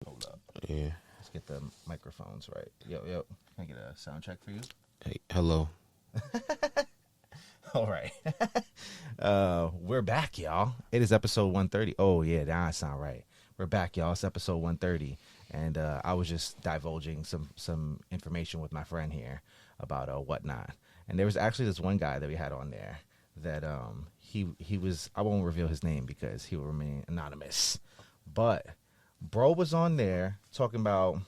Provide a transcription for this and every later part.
Hold up. Yeah. Let's get the microphones right. Yo. Can I get a sound check for you? Hey, hello. All right. We're back, y'all. It is episode 130. Oh, yeah, now I sound right. We're back, y'all. It's episode 130. And I was just divulging some information with my friend here about whatnot. And there was actually this one guy that we had on there that he was, I won't reveal his name because he will remain anonymous. But bro was on there talking about,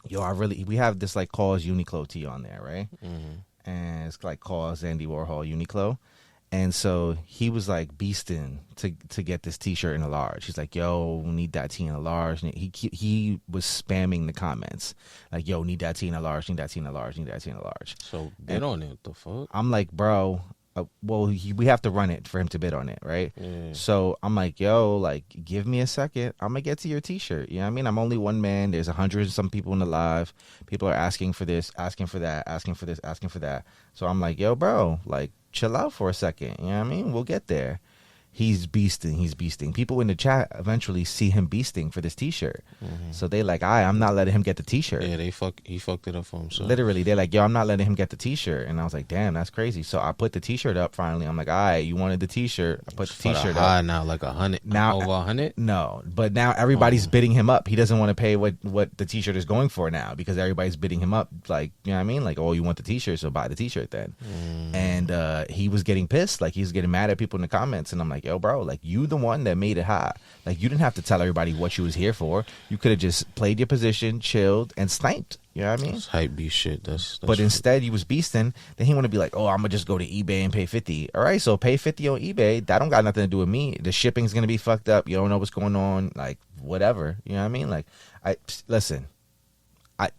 we have this like Cause Uniqlo tee on there, right? Mm-hmm. And it's like Cause Andy Warhol Uniqlo. And so he was like beasting to get this t-shirt in a large. He's like, yo, need that tee in a large. And he was spamming the comments. Like, yo, need that tee in a large, need that tee in a large, need that tee in a large. So bid on it, the fuck? I'm like, bro, we have to run it for him to bid on it, right? Yeah. So I'm like, yo, like, give me a second. I'm going to get to your t-shirt. You know what I mean? I'm only one man. There's 100 and some people in the live. People are asking for this, asking for that, asking for this, asking for that. So I'm like, yo, bro, like, chill out for a second. You know what I mean? We'll get there. He's beasting. People in the chat eventually see him beasting for this t-shirt. Mm-hmm. So they like, I'm not letting him get the t-shirt. Yeah, he fucked it up for himself. Literally, they're like, yo, I'm not letting him get the t-shirt. And I was like, damn, that's crazy. So I put the t-shirt up finally. I'm like, all right, you wanted the t-shirt. I put the t-shirt up. Now like 100. Now over 100? No, but now everybody's bidding him up. He doesn't want to pay what the t-shirt is going for now because everybody's bidding him up. Like, you know what I mean? Like, oh, you want the t-shirt, so buy the t-shirt then. And he was getting pissed. Like, he was getting mad at people in the comments. And I'm like, yo, bro, like, you the one that made it hot. Like, you didn't have to tell everybody what you was here for. You could have just played your position, chilled, and sniped. You know what I mean? That's hype beast shit. But instead, you was beasting. Then he want to be like, oh, I'm gonna just go to eBay and pay 50. All right, so pay 50 on eBay. That don't got nothing to do with me. The shipping's gonna be fucked up. You don't know what's going on. Like, whatever. You know what I mean? Like, listen.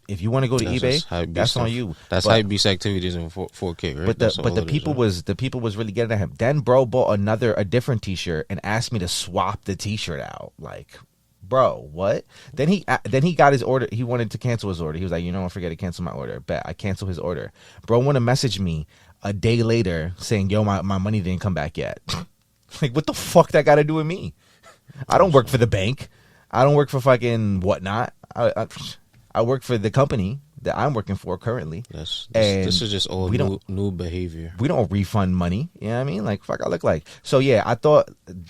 If you want to go to eBay, that's on you. That's hype beast activities in 4K, right? But the people was really getting at him. Then bro bought a different t-shirt and asked me to swap the t-shirt out. Like, bro, what? Then he got his order. He wanted to cancel his order. He was like, you know, I forget to cancel my order. Bet I cancel his order. Bro want to message me a day later saying, yo, my money didn't come back yet. Like, what the fuck that got to do with me? I don't work for the bank. I don't work for fucking whatnot. I work for the company that I'm working for currently. This is just all new behavior. We don't refund money. You know what I mean? Like, fuck I look like. So, yeah,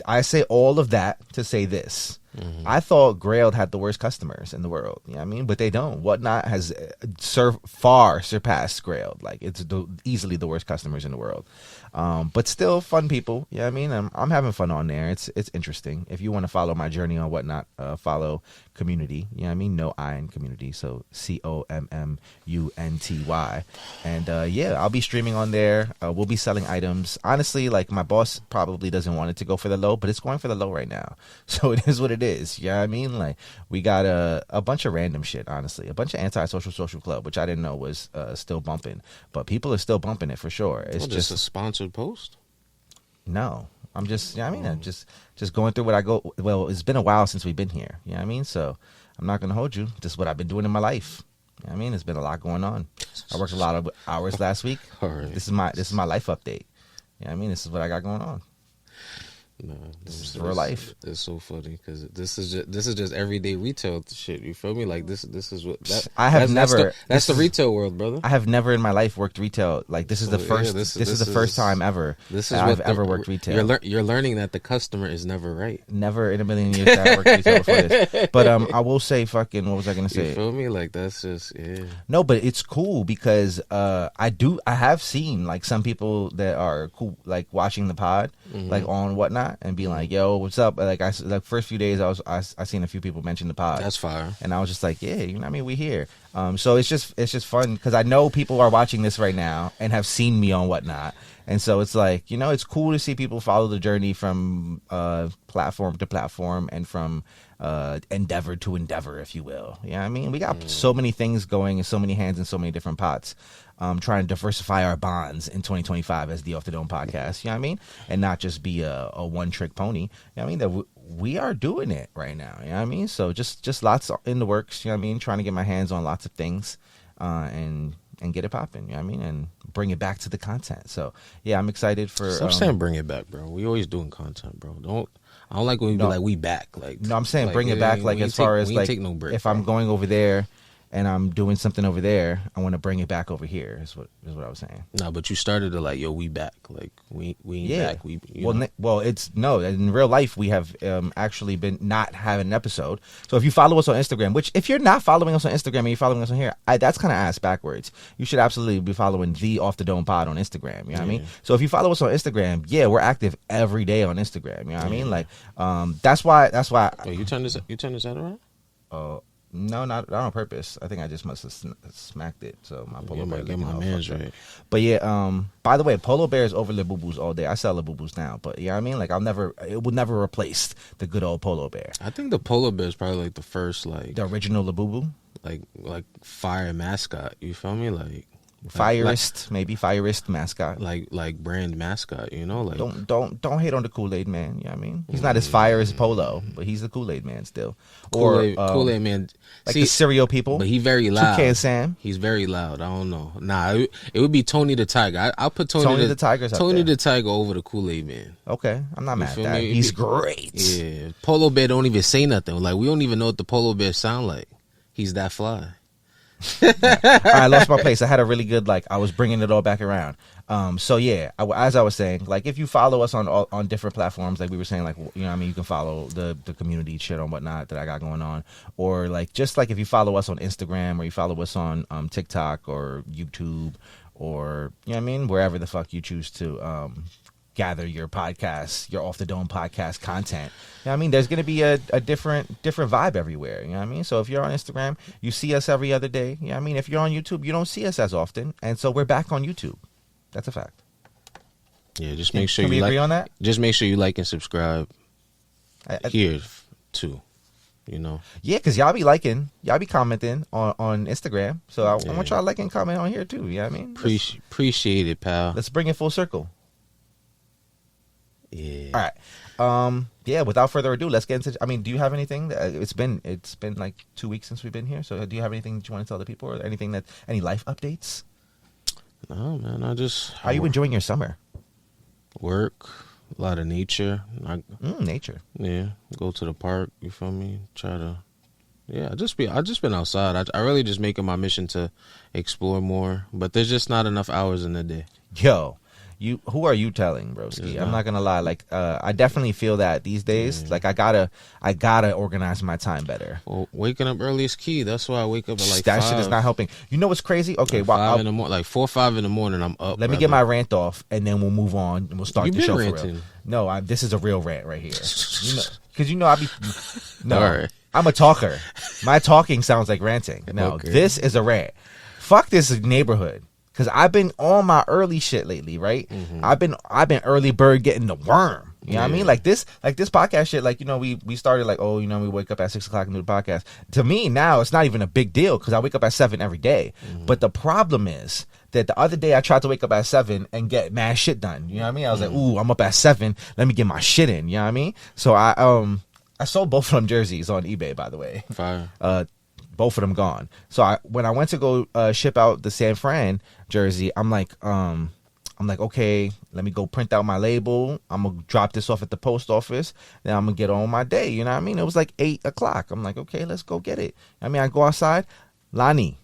I say all of that to say this. Mm-hmm. I thought Grail had the worst customers in the world. You know what I mean? But they don't. Whatnot has far surpassed Grail. Like, it's easily the worst customers in the world. But still fun people. You know what I mean? I'm having fun on there. It's interesting. If you want to follow my journey on Whatnot, follow community. You know what I mean? No I in community. So COMMUNTY. And yeah, I'll be streaming on there. We'll be selling items. Honestly, like, my boss probably doesn't want it to go for the low, but it's going for the low right now. So it is what it is. You know what I mean? Like, we got a bunch of random shit, honestly. A bunch of anti-social social club, which I didn't know was still bumping. But people are still bumping it for sure. It's just a sponsored post? No. I'm just, you know what I mean? I'm just going through what I go. Well, it's been a while since we've been here. You know what I mean? So I'm not going to hold you. Just what I've been doing in my life. You know what I mean? There's been a lot going on. I worked a lot of hours last week. Right. This is my life update. You know what I mean? This is what I got going on. No, this is real life. It's so funny because this is just everyday retail shit. You feel me? Like this is what that's the retail world, brother. I have never in my life worked retail. Like, this is the first. This is the first time ever. This is I've ever worked retail. You're learning that the customer is never right. Never in a million years that I worked retail before this. But I will say, fucking, what was I gonna say? You feel me? Like, that's just No, but it's cool because I have seen like some people that are cool, like watching the pod, like on Whatnot, and being like, yo, what's up? Like, first few days I seen a few people mention the pod. That's fire. And I was just like, yeah, you know what I mean? We here. So it's just fun because I know people are watching this right now and have seen me on Whatnot. And so it's like, you know, it's cool to see people follow the journey from platform to platform and from endeavor to endeavor, if you will. You know what I mean? We got so many things going and so many hands in so many different pots. Trying to diversify our bonds in 2025 as the Off the Dome podcast, you know what I mean? And not just be a one-trick pony. You know what I mean? That we are doing it right now, you know what I mean? So just lots in the works, you know what I mean? Trying to get my hands on lots of things. And and get it popping. You know what I mean? And bring it back to the content. So yeah, I'm excited for. Stop saying bring it back, bro. We always doing content, bro. I don't like when we be like we back. Like no, I'm saying bring it back. Like as far as like no break, if I'm going over there and I'm doing something over there, I want to bring it back over here. Is what I was saying. No, but you started to like, yo, we back. Like we ain't back. We it's no. In real life, we have actually been not having an episode. So if you follow us on Instagram, which if you're not following us on Instagram and you're following us on here, that's kind of ass backwards. You should absolutely be following the Off the Dome Pod on Instagram. You know what I mean? So if you follow us on Instagram, yeah, we're active every day on Instagram. You know what I mean? Like that's why. Wait, you turn this out around? No, not on purpose. I think I just must have smacked it. So my polo bear. Get my man's right. But yeah, by the way, polo bears over Labubus all day. I sell Labubus now, but you know what I mean? Like it would never replace the good old polo bear. I think the polo bear is probably like the first, like the original Labubu, like fire mascot. You feel me? Like Fireist mascot, like brand mascot. You know, like don't hate on the Kool-Aid man. You know what I mean? He's not as fire as Polo, but he's the Kool-Aid man still. Kool-Aid man, like the cereal people. But he's very loud. Toucan Sam. He's very loud. I don't know. Nah, it would be Tony the Tiger. I'll put Tony the Tiger's Tony the Tiger over the Kool-Aid man. Okay, I'm not mad at that. He's great. Yeah, Polo Bear don't even say nothing. Like we don't even know what the Polo Bear sound like. He's that fly. I lost my place. I had a really good, I was bringing it all back around. So yeah, as I was saying, like if you follow us on different platforms, like we were saying, like, you know what I mean, you can follow the community shit on whatnot that I got going on, or like just like if you follow us on Instagram or you follow us on TikTok or YouTube or, you know what I mean, wherever the fuck you choose to gather your podcast, your Off the Dome podcast content. You know what I mean? There's going to be a different vibe everywhere. You know what I mean? So if you're on Instagram, you see us every other day. You know what I mean? If you're on YouTube, you don't see us as often. And so we're back on YouTube. That's a fact. Yeah, just make sure Can we agree on that? Just make sure you like and subscribe here too. You know? Yeah, because y'all be liking, y'all be commenting on Instagram. So I want y'all to like and comment on here too. You know what I mean? Appreciate it, pal. Let's bring it full circle. Yeah. All right. Yeah. Without further ado, let's get into. I mean, do you have anything? It's been like 2 weeks since we've been here. So, do you have anything that you want to tell the people, or any life updates? No, man. How are you enjoying your summer? Work, a lot of nature. Nature. Yeah. Go to the park. You feel me? Try to. Yeah. I just been outside. I really just make it my mission to explore more. But there's just not enough hours in the day. Yo. Who are you telling, broski? I'm not gonna lie. Like, I definitely feel that these days. Like, I gotta organize my time better. Well, waking up early is key. That's why I wake up at like that 5. Shit is not helping. You know what's crazy? Okay, like 5 in the morning, like 4 or 5 in the morning. I'm up. Let me get my rant off, and then we'll move on and we'll start the show ranting. for real. No, this is a real rant right here. Because I be no. All right. I'm a talker. My talking sounds like ranting. No, This is a rant. Fuck this neighborhood. Cause I've been on my early shit lately, right? Mm-hmm. I've been early bird getting the worm. You know what I mean? Like this podcast shit. Like, you know, we started like, we wake up at 6 o'clock and do the podcast. To me now, it's not even a big deal because I wake up at 7 every day. Mm-hmm. But the problem is that the other day I tried to wake up at 7 and get mad shit done. You know what I mean? I was like, ooh, I'm up at 7. Let me get my shit in. You know what I mean? So I sold both of them jerseys on eBay, by the way. Fire. Both of them gone. So when I went to go ship out the San Fran jersey, I'm like, okay, let me go print out my label. I'm gonna drop this off at the post office. Then I'm gonna get on my day. You know what I mean? It was like 8 o'clock. I'm like, okay, let's go get it. I mean, I go outside. Lani,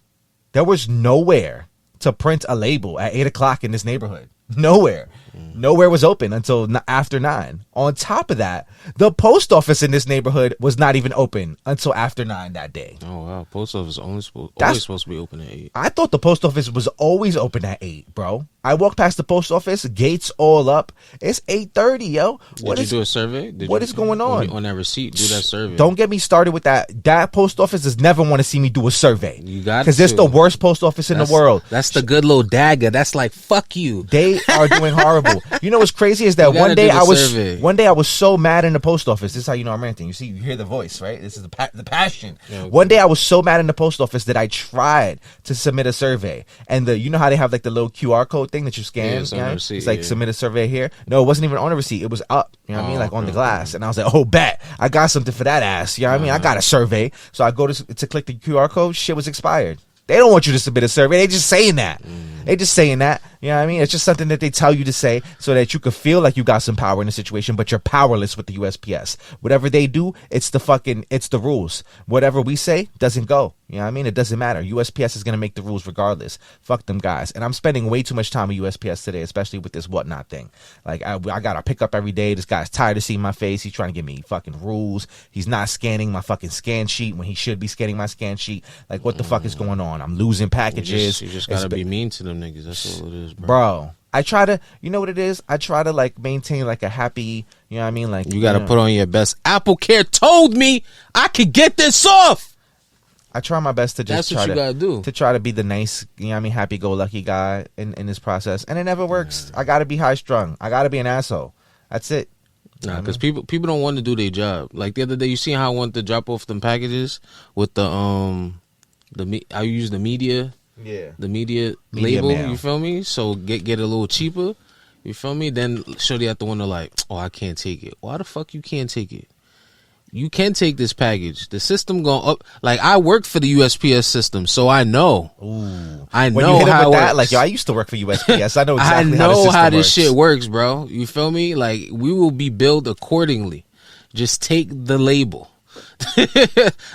there was nowhere to print a label at 8 o'clock in this neighborhood. Nowhere. Nowhere was open until after 9. On top of that, the post office in this neighborhood was not even open until after 9 that day. Oh, wow. Post office always supposed to be open at 8. I thought the post office was always open at 8, bro. I walked past the post office, gates all up. It's 8:30, yo. Did you do a survey? What is going on? On that receipt, do that survey. Don't get me started with that. That post office does never want to see me do a survey. You got to. Because it's the worst post office in the world. That's the good little dagger. That's like, fuck you. They are doing horrible. You know what's crazy is that one day I was so mad in the post office. This is how you know I'm ranting. You hear the voice, right? This is the passion. Yeah, okay. One day I was so mad in the post office that I tried to submit a survey. And you know how they have like the little QR code thing that you scan? Yeah, it's like submit a survey here. No, it wasn't even on the receipt. It was up. You know what I mean? Like on the glass. And I was like, oh, bet. I got something for that ass. You know what I mean? I got a survey. So I go to click the QR code. Shit was expired. They don't want you to submit a survey. They just saying that. They just saying that. You know what I mean? It's just something that they tell you to say so that you could feel like you got some power in the situation, but you're powerless with the USPS. Whatever they do, it's the rules. Whatever we say doesn't go. You know what I mean? It doesn't matter. USPS is going to make the rules regardless. Fuck them guys. And I'm spending way too much time with USPS today, especially with this whatnot thing. Like, I got to pick up every day. This guy's tired of seeing my face. He's trying to give me fucking rules. He's not scanning my fucking scan sheet when he should be scanning my scan sheet. Like, what the fuck is going on? I'm losing packages. You just got to be mean to them niggas. That's all it is, bro. I try to, you know what it is? I try to like maintain like a happy, you know what I mean? Like, you got to put on your best. Apple Care told me I could get this off. I try my best to just try to be the nice, you know what I mean, happy-go-lucky guy in this process, and it never works. I got to be high-strung. I got to be an asshole. That's it. Nah, because people don't want to do their job. Like the other day, you see how I wanted to drop off them packages with the I use the media. Yeah. The media label, mail. You feel me? So get it a little cheaper. You feel me? Then shorty at the window like, oh, I can't take it. Why the fuck you can't take it? You can take this package. The system going up. Like, I worked for the USPS system, so I know. Ooh. I know when you hit how it with it that, works. Like, yo, I used to work for USPS. I know exactly I know how this works. Shit works, bro. You feel me? Like, we will be billed accordingly. Just take the label.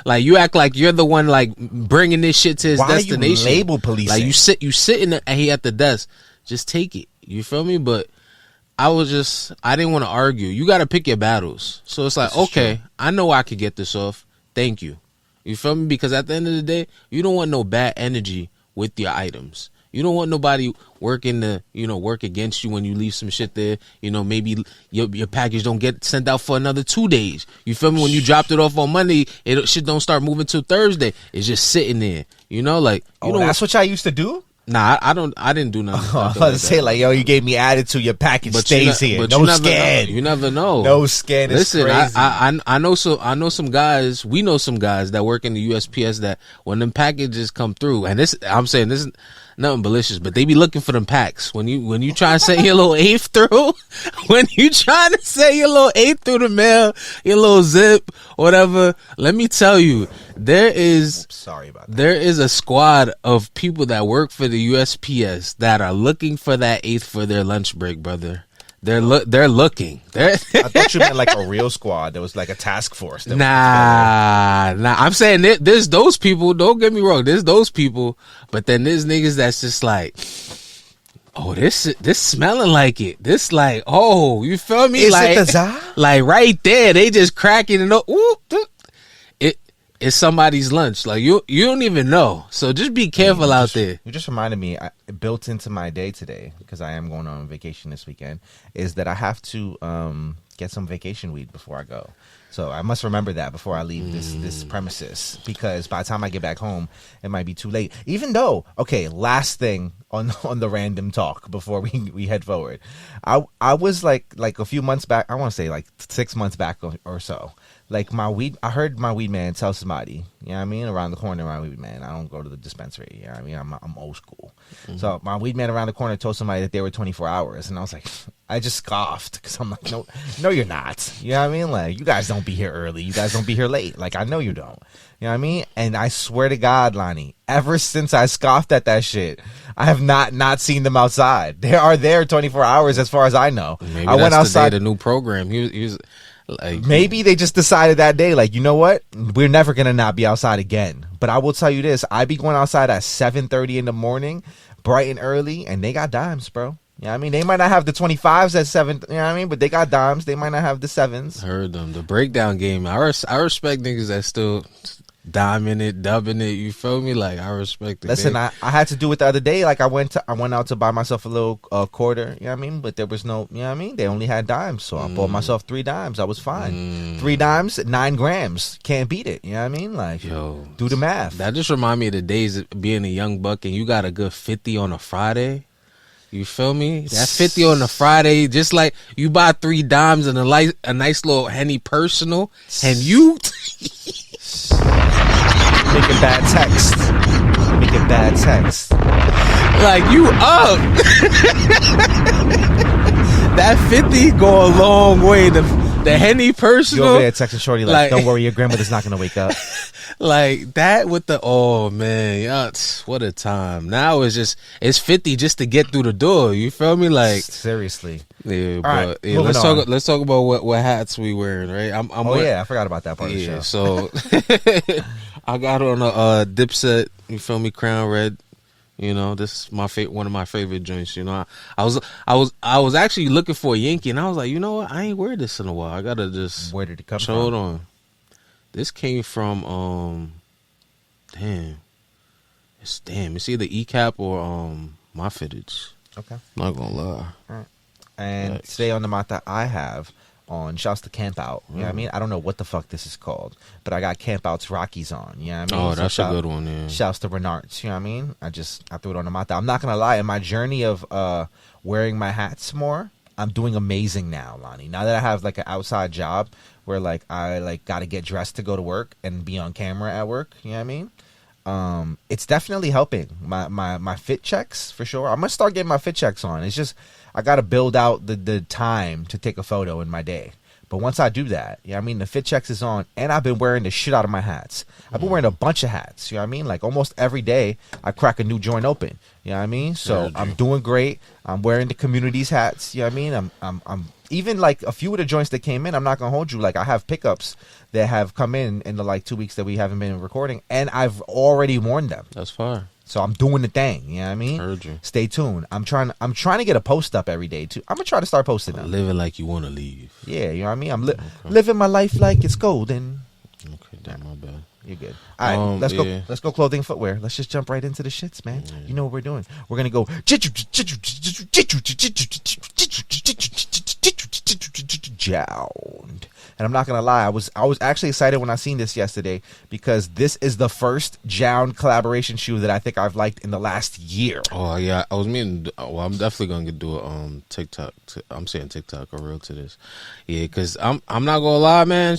Like, you act like you're the one like bringing this shit to his destination. Why are you label policing? Like, you sit in the, he at the desk. Just take it. You feel me? But I didn't want to argue. You got to pick your battles. So it's like, okay, I know I could get this off. Thank you. You feel me? Because at the end of the day, you don't want no bad energy with your items. You don't want nobody working to, work against you when you leave some shit there. Maybe your package don't get sent out for another 2 days. You feel me? When you dropped it off on Monday, shit don't start moving till Thursday. It's just sitting there. That's what y'all used to do? Nah, I didn't do nothing. I was about to say, like, yo, you gave me attitude. Your package stays here. But no scan. You never know. No scan. Listen, crazy. I know some guys. We know some guys that work in the USPS that when them packages come through, and I'm saying this is nothing malicious, but they be looking for them packs. When you try to send your little eighth through, when you trying to send your little eighth through the mail, your little zip, whatever. Let me tell you, there is a squad of people that work for the USPS that are looking for that eighth for their lunch break, brother. They're looking. I thought you meant like a real squad. There was like a task force. Nah. I'm saying there's those people. Don't get me wrong. There's those people, but then there's niggas that's just like, oh, this smelling like it. This like, oh, you feel me? Is like, it the za? Like right there, they just cracking it up. It's somebody's lunch. Like you don't even know. So just be careful out there. You just reminded me, built into my day today, because I am going on vacation this weekend, is that I have to get some vacation weed before I go. So I must remember that before I leave this premises, because by the time I get back home, it might be too late. Even though, okay, last thing on the random talk before we head forward, I was like a few months back. I want to say like 6 months back or so. Like I heard my weed man tell somebody, you know what I mean, around the corner, my weed man. I don't go to the dispensary, you know what I mean. I'm old school. Mm-hmm. So my weed man around the corner told somebody that they were 24 hours, and I was like, I just scoffed, because I'm like, no, you're not. You know what I mean? Like, you guys don't be here early. You guys don't be here late. Like, I know you don't. You know what I mean? And I swear to God, Lani, ever since I scoffed at that shit, I have not seen them outside. They are there 24 hours as far as I know. Maybe I went outside. The new program. He was like, maybe they just decided that day, like, you know what? We're never going to not be outside again. But I will tell you this. I be going outside at 7:30 in the morning, bright and early, and they got dimes, bro. You know what I mean? They might not have the 25s at 7, you know what I mean? But they got dimes. They might not have the 7s. Heard them. The breakdown game. I respect niggas that still diming it, dubbing it. You feel me? Like, I respect it. Listen, I had to do it the other day. Like, I went out to buy myself a little quarter, you know what I mean? But there was no, you know what I mean? They only had dimes. So I bought myself 3 dimes. I was fine. 3 dimes, 9 grams. Can't beat it. You know what I mean? Like, yo, do the math. That just remind me of the days of being a young buck and you got a good 50 on a Friday. You feel me? That 50 on a Friday, just like you buy 3 dimes and a nice little Henny personal, and you making bad text. Making bad text. Like, you up. That 50 go a long way to the Henny You personal. over there texting Shorty like, don't worry, your grandmother's not gonna wake up. Like that with the man, yeah, what a time. Now it's 50 just to get through the door. You feel me? Like seriously. Yeah, All but right, yeah, let's talk about what hats we wearing, right? I forgot about that part of the show. So I got on a Dipset, you feel me, Crown Red. You know, this is one of my favorite joints. You know, I was actually looking for a Yankee, and I was like, you know what, I ain't wear this in a while. I gotta just where did it come from? Hold on. This came from it's either ECAP or my fittage. Okay. Not gonna lie. All right. And today on the Mata I have on shouts to Campout. You know what I mean? I don't know what the fuck this is called, but I got Campout's Rockies on. You know what I mean? Oh, that's a good one, yeah. Shouts to Renarts, you know what I mean? I threw it on the Mata. I'm not gonna lie, in my journey of wearing my hats more, I'm doing amazing now, Lani. Now that I have like an outside job where like I like gotta get dressed to go to work and be on camera at work, you know what I mean? It's definitely helping my fit checks for sure. I'm gonna start getting my fit checks on. It's just I gotta build out the time to take a photo in my day. But once I do that, you know what I mean, the fit checks is on, and I've been wearing the shit out of my hats. I've been wearing a bunch of hats, you know what I mean? Like almost every day I crack a new joint open. You know what I mean? So I'm doing great. I'm wearing the community's hats, you know what I mean? I'm even like a few of the joints that came in, I'm not gonna hold you. Like I have pickups that have come in the like 2 weeks that we haven't been recording, and I've already worn them. That's fine. So I'm doing the thing, you know what I mean? Heard you. Stay tuned. I'm trying to get a post up every day too. I'm gonna try to start posting them. Living like you want to leave. Yeah, you know what I mean? I'm living my life like it's golden. Okay, damn, my bad. You're good. All right, let's go. Let's go clothing, footwear. Let's just jump right into the shits, man. Yeah. You know what we're doing. We're gonna go Jjjjound. And I'm not gonna lie, I was actually excited when I seen this yesterday because this is the first Jjjjound collaboration shoe that I think I've liked in the last year. Oh yeah, I was meaning. Well, I'm definitely gonna do a TikTok. I'm saying TikTok or reel to this. Yeah, because I'm not gonna lie, man.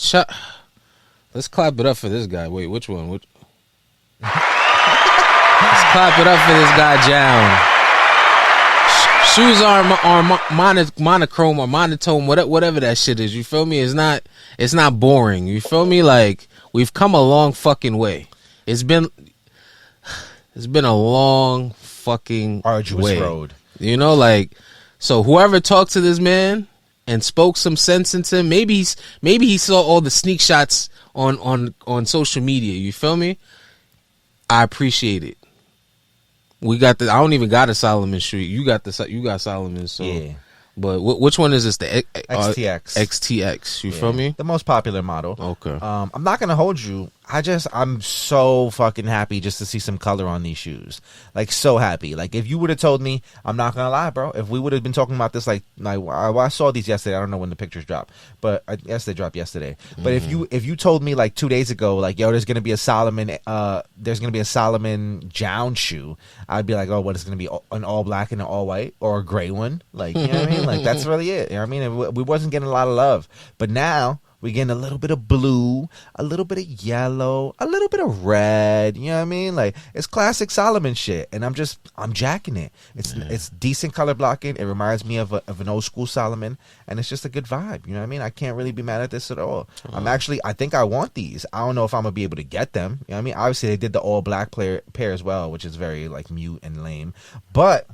Let's clap it up for this guy. Wait, which one? Let's clap it up for this guy, Jjjjound. Shoes are monochrome or monotone, whatever that shit is. You feel me? It's not boring. You feel me? Like we've come a long fucking way. It's been a long fucking arduous road. You know, like so. Whoever talked to this man and spoke some sense into him, maybe he saw all the sneak shots on social media. You feel me? I appreciate it. We got I don't even got a Salomon shoe. You got Salomon. So yeah. But which one is this? The XTX. XTX. You feel me? The most popular model. Okay. I'm not gonna hold you. I'm so fucking happy just to see some color on these shoes. Like so happy. Like if you would have told me, I'm not gonna lie, bro. If we would have been talking about this, like I saw these yesterday. I don't know when the pictures dropped, but I guess they dropped yesterday. But if you told me like 2 days ago, like yo, there's gonna be a Salomon Jjjjound shoe, I'd be like, oh, what is gonna be an all black and an all white or a gray one? Like you know what I mean? Like that's really it. You know what I mean? We wasn't getting a lot of love, but now we're getting a little bit of blue, a little bit of yellow, a little bit of red. You know what I mean? Like it's classic Salomon shit, and I'm jacking it. It's decent color blocking. It reminds me of an old school Salomon, and it's just a good vibe. You know what I mean? I can't really be mad at this at all. I think I want these. I don't know if I'm gonna be able to get them. You know what I mean? Obviously they did the all black pair as well, which is very like mute and lame, but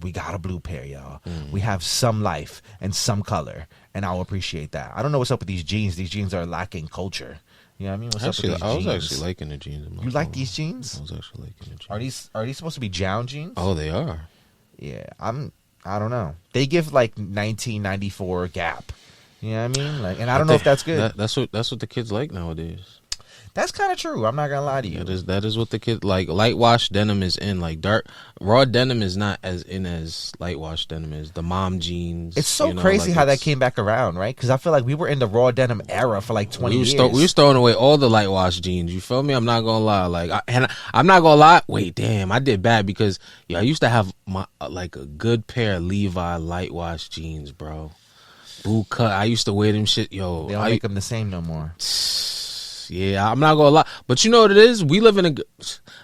we got a blue pair, y'all. We have some life and some color, and I'll appreciate that. I don't know what's up with these jeans. These jeans are lacking culture. You know what I mean? What's up with these jeans? I was actually liking the jeans. You like these jeans? I was actually liking the jeans. Are these supposed to be Jjjjound jeans? Oh, they are. Yeah, I don't know. They give like 1994 Gap. You know what I mean? Like, and I don't know if that's good. That's what the kids like nowadays. That's kind of true. I'm not gonna lie to you. That is what the kids like. Light wash denim is in. Like dark raw denim is not as in as light wash denim is. The mom jeans. It's so crazy how that came back around, right? Because I feel like we were in the raw denim era for like 20 years. We was throwing away all the light wash jeans. You feel me? I'm not gonna lie. Like, I'm not gonna lie. Wait, damn, I did bad because I used to have like a good pair of Levi light wash jeans, bro. Boot cut. I used to wear them shit. Yo, they don't make them the same no more. Yeah, I'm not gonna lie. But you know what it is? We live in a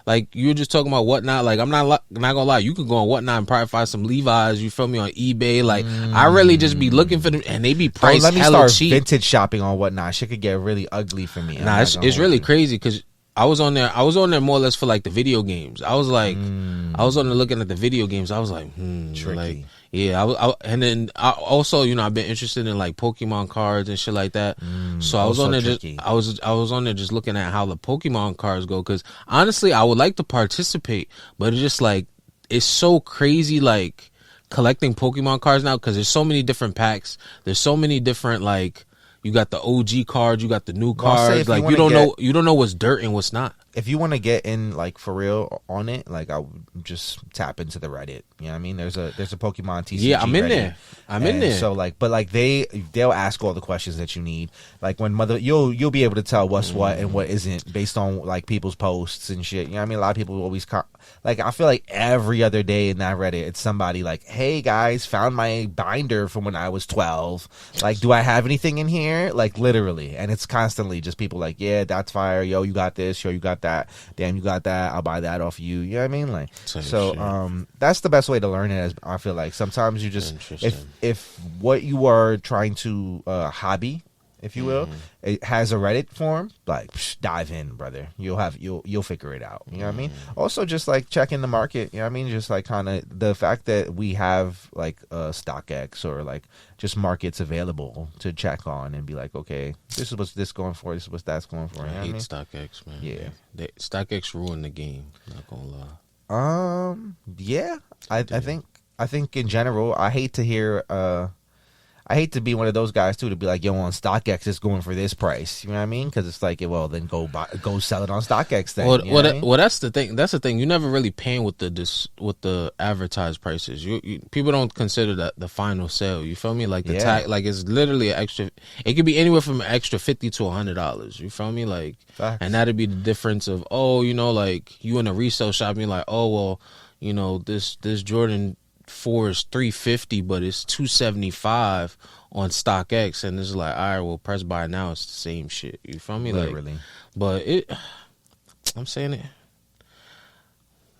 like you were just talking about Whatnot. Like I'm not gonna lie. You could go on Whatnot and probably find some Levi's. You feel me on eBay? Like I really just be looking for them, and they be priced let me hella start cheap. vintage shopping on Whatnot. Shit could get really ugly for me. Nah, it's really crazy because I was on there more or less for like the video games. I was like, I was on there looking at the video games. I was like, Tricky. like, yeah. And then I also, you know, I've been interested in like Pokemon cards and shit like that. So I was on there tricky. I was on there just looking at how the Pokemon cards go. Because honestly, I would like to participate, but it's just like it's so crazy, like collecting Pokemon cards now because there's so many different packs. There's so many different like. You got the OG cards, you got the new cards. Like you don't know what's dirt and what's not. If you want to get in like for real on it, like I would just tap into the Reddit. You know what I mean? There's a Pokemon TCG. Yeah, I'm in Reddit. there. I'm in there. So like, but like they'll ask all the questions that you need. Like when you'll be able to tell what's what and what isn't based on like people's posts and shit. You know what I mean? A lot of people always like I feel like every other day in that Reddit, it's somebody like, "Hey guys, found my binder from when I was 12. Like, do I have anything in here?" Like literally, and it's constantly just people like, "Yeah, that's fire. Yo, you got this. Yo, you got that. Damn, you got that. I'll buy that off you." You know what I mean? Like, that's the best way to learn it. As I feel like sometimes you just if what you are trying to hobby, if you will, it has a Reddit form, like dive in, brother. You'll figure it out. You know what I mean? Also, just like checking the market. You know what I mean? Just like kind of the fact that we have like StockX or like just markets available to check on and be like, okay, this is what's this going for. This is what that's going for. You know I hate what StockX, man. Yeah, StockX ruined the game. Not gonna lie. Yeah, I think in general, I hate to hear I hate to be one of those guys too to be like, yo, on StockX it's going for this price. You know what I mean? Because it's like, well, then go sell it on StockX. Then, well, that's the thing. That's the thing. You're never really paying with the advertised prices. People don't consider that the final sale. You feel me? Like the tag, like it's literally an extra. It could be anywhere from an extra $50 to $100. You feel me? Like, facts. And that'd be the difference of like you in a resale shop, and you're like, well, this Jordan 4 is $350, but it's $275 on StockX, and it's like, all right, well, press buy now. It's the same shit. You feel me? Literally. Like, but I'm saying it.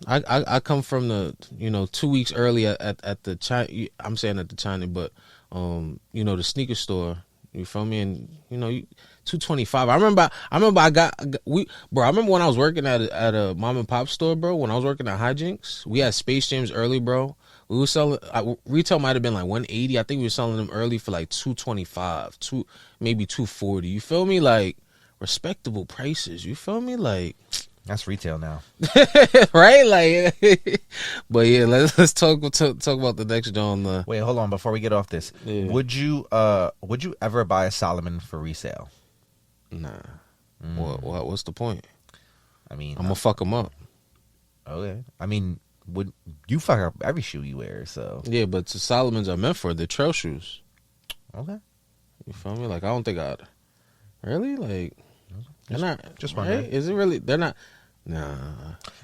I come from the 2 weeks early at the China. I'm saying at the China, but the sneaker store. You feel me? And $225. I remember I remember when I was working at a mom and pop store, bro. When I was working at Hijinks, we had Space Jams early, bro. We were selling retail might have been like $180. I think we were selling them early for like $225, maybe $240. You feel me? Like respectable prices. You feel me? Like that's retail now, right? Like, but yeah, let's talk about the next John. Wait, hold on. Before we get off this, would you ever buy a Salomon for resale? Nah. What's the point? I mean, I'm gonna fuck them up. Okay. I mean, would you fuck up every shoe you wear? So yeah, but the Salomons are meant for the trail shoes. Okay. You feel me? Like I don't think I'd really like. They're not just wondering. Right? Is it really? They're not. Nah.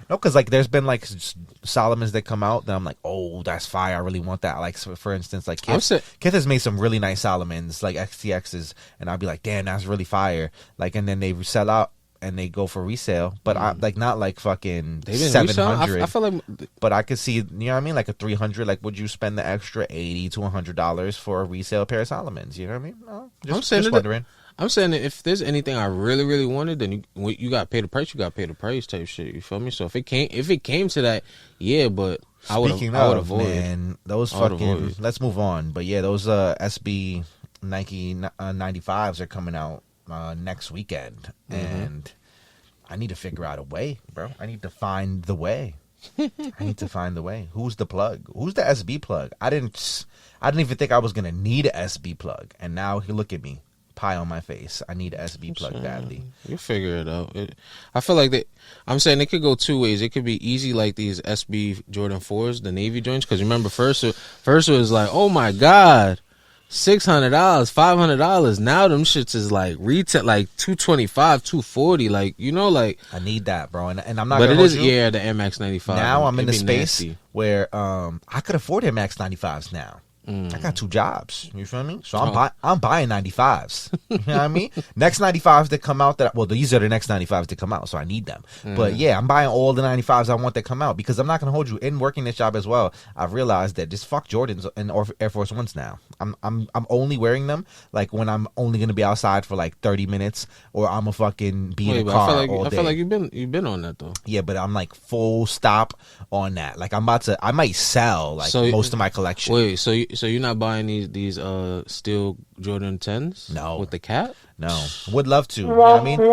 No, because like there's been like Salomons that come out that I'm like, oh, that's fire. I really want that. Like for instance, like Kith has made some really nice Salomons, like XTXs, and I'll be like, damn, that's really fire. Like, and then they sell out and they go for resale, but I like not like fucking 700. I feel like, but I could see, you know what I mean, like a 300. Like, would you spend the extra $80 to $100 for a resale pair of Salomons? You know what I mean? No, just wondering. I'm saying that if there's anything I really, really wanted, then you got to pay the price. You got to pay the price type shit. You feel me? So if it came to that, yeah, but I would avoid. Man, those fucking. Let's move on. But yeah, those SB Nike 95s are coming out next weekend, and I need to figure out a way, bro. I need to find the way. Who's the plug? Who's the SB plug? I didn't even think I was gonna need a SB plug, and now look at me. Pie on my face. I need an SB plug badly. You figure it out. I feel like I'm saying it could go two ways. It could be easy like these SB Jordan 4s, the Navy joints. Because remember, first it was like, oh my God, $600, $500. Now them shits is like retail, like $225, $240. Like, like. I need that, bro. And I'm not. But gonna it is, you. the MX 95. Now I'm in the space where I could afford MX 95s now. I got 2 jobs. You feel me? So I'm buying 95s. You know what I mean? Next 95s that come out these are the next 95s that come out, so I need them. But yeah, I'm buying all the 95s I want that come out because I'm not gonna hold you. In working this job as well, I've realized that just fuck Jordans and Air Force Ones now. I'm only wearing them like when I'm only gonna be outside for like 30 minutes or I'm a fucking be in a car all day. I feel like you've been on that though. Yeah, but I'm like full stop on that. Like I might sell like most of my collection. Wait, so you're not buying these Styll Jordan 10s? No. With the cap? No. Would love to. You know what I mean? They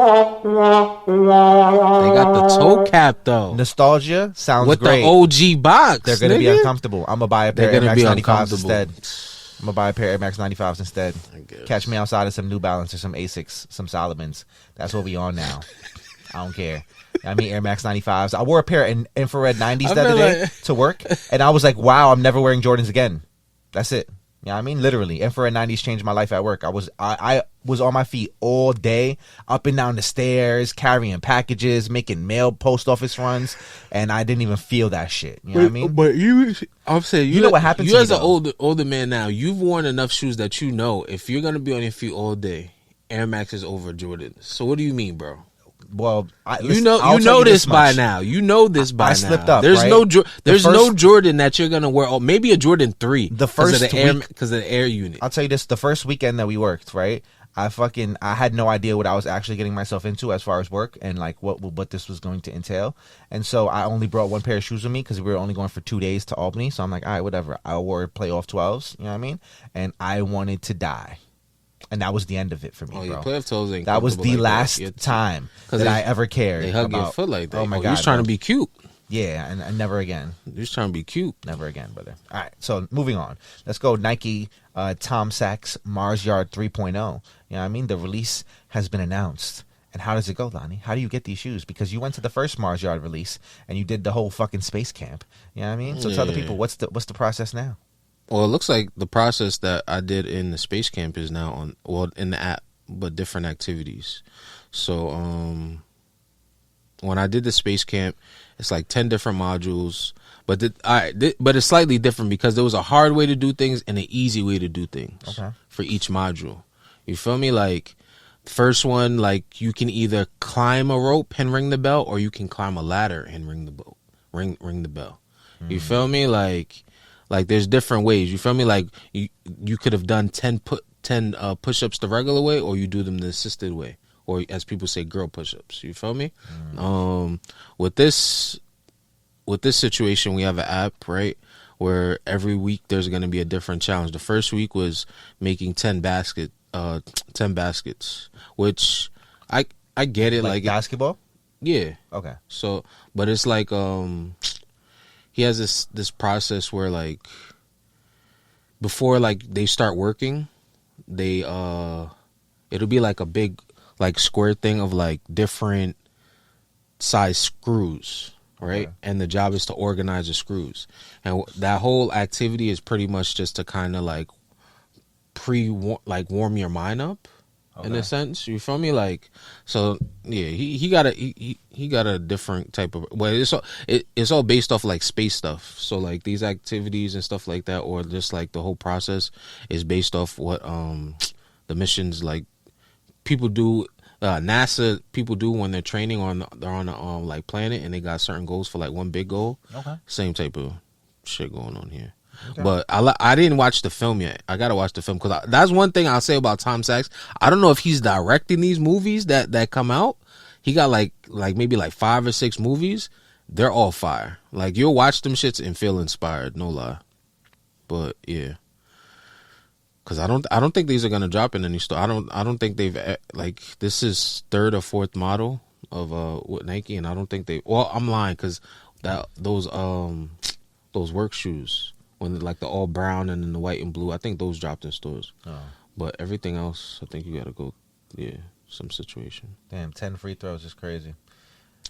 got the toe cap though. Nostalgia sounds with great. With the OG box. They're gonna be uncomfortable. I'm gonna buy a pair of Air Max 95s instead. I'm gonna buy a pair of Air Max 95s instead. Catch me outside of some New Balance or some Asics, some Salomons. That's what we on now. I don't care. I mean Air Max 95s. I wore a pair of infrared 90s the other day to work, and I was like, wow, I'm never wearing Jordans again. That's it. Yeah, I mean, literally, infrared 90s changed my life at work. I was on my feet all day, up and down the stairs, carrying packages, making mail post office runs, and I didn't even feel that shit. You know what I mean? But I'm saying, you know what happens. You as an older man now, you've worn enough shoes that you know if you're gonna be on your feet all day, Air Max is over Jordans. So what do you mean, bro? Well, you know this by now. You know this by now. I slipped up. There's right? no Jordan that you're gonna wear. Oh, maybe a Jordan 3. The first because of the air unit. I'll tell you this: the first weekend that we worked, right? I had no idea what I was actually getting myself into as far as work and like what this was going to entail. And so I only brought 1 pair of shoes with me because we were only going for 2 days to Albany. So I'm like, all right, whatever. I wore playoff 12s. You know what I mean? And I wanted to die. And that was the end of it for me, bro. Playoff toes ain't that was the last time that I ever cared. They hug your foot like that. Oh my God, you was trying to be cute. Yeah, and never again. You was trying to be cute. Never again, brother. All right, so moving on. Let's go Nike Tom Sachs Mars Yard 3.0. You know what I mean? The release has been announced. And how does it go, Lani? How do you get these shoes? Because you went to the first Mars Yard release and you did the whole fucking space camp. You know what I mean? So tell the people, what's the process now? Well, it looks like the process that I did in the space camp is now in the app, but different activities. So when I did the space camp, it's like 10 different modules, but it's slightly different because there was a hard way to do things and an easy way to do things for each module. You feel me? Like first one, like you can either climb a rope and ring the bell, or you can climb a ladder and ring the bell. You feel me? Like there's different ways. You feel me? Like you could have done 10 push-ups the regular way, or you do them the assisted way, or as people say, girl push-ups. You feel me? With this situation, we have an app, right, where every week there's going to be a different challenge. The first week was making 10 baskets, which I get it. Like basketball? Yeah. Okay. So, but it's like he has this process where like before like they start working, they it'll be like a big like square thing of like different size screws, right? Okay. And the job is to organize the screws, and that whole activity is pretty much just to kind of like warm your mind up. Okay. In a sense, you feel me? Like, so yeah, he got a different type of. Well, it's all based off like space stuff. So like these activities and stuff like that, or just like the whole process is based off what the missions like people do. NASA people do when they're training they're on a like planet and they got certain goals for like one big goal. Okay. Same type of shit going on here. Okay. But I didn't watch the film yet. I gotta watch the film because that's one thing I'll say about Tom Sachs. I don't know if he's directing these movies that come out. He got like maybe like 5 or 6 movies. They're all fire. Like you'll watch them shits and feel inspired. No lie. But yeah, because I don't think these are gonna drop in any store. I don't think they've like this is 3rd or 4th model of with Nike, and I don't think they. Well, I'm lying because those work shoes. When like the all brown and then the white and blue, I think those dropped in stores. Oh. But everything else, I think you got to go, some situation. Damn, 10 free throws is crazy.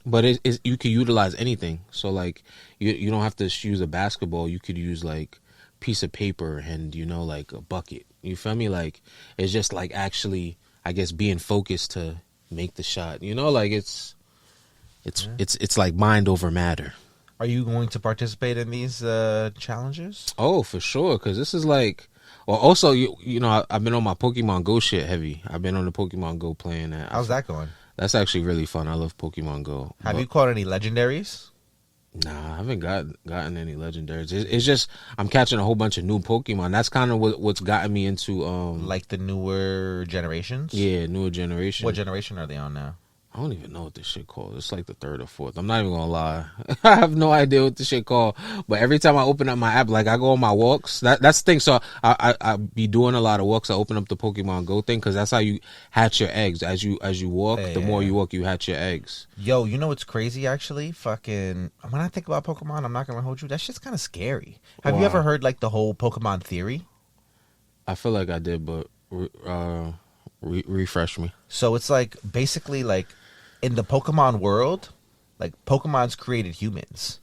But you could utilize anything. So like you don't have to use a basketball. You could use like piece of paper and like a bucket. You feel me? Like it's just like actually, I guess, being focused to make the shot. Like it's like mind over matter. Are you going to participate in these challenges? Oh, for sure, because this is like. Well, also, you know, I've been on my Pokemon Go shit heavy. I've been on the Pokemon Go playing that. How's that going? That's actually really fun. I love Pokemon Go. Have you caught any legendaries? Nah, I haven't gotten any legendaries. It's just I'm catching a whole bunch of new Pokemon. That's kind of what's gotten me into like the newer generations. Yeah, newer generation. What generation are they on now? I don't even know what this shit called. It's like the third or fourth. I'm not even gonna lie. I have no idea what this shit called. But every time I open up my app, like I go on my walks. That's the thing. So I be doing a lot of walks. I open up the Pokemon Go thing because that's how you hatch your eggs. As you walk, the more you walk, you hatch your eggs. Yo, you know what's crazy? Actually, fucking when I think about Pokemon, I'm not gonna hold you. That shit's kind of scary. Have you ever heard like the whole Pokemon theory? I feel like I did, but refresh me. So it's like basically like in the Pokemon world, like Pokemon's created humans.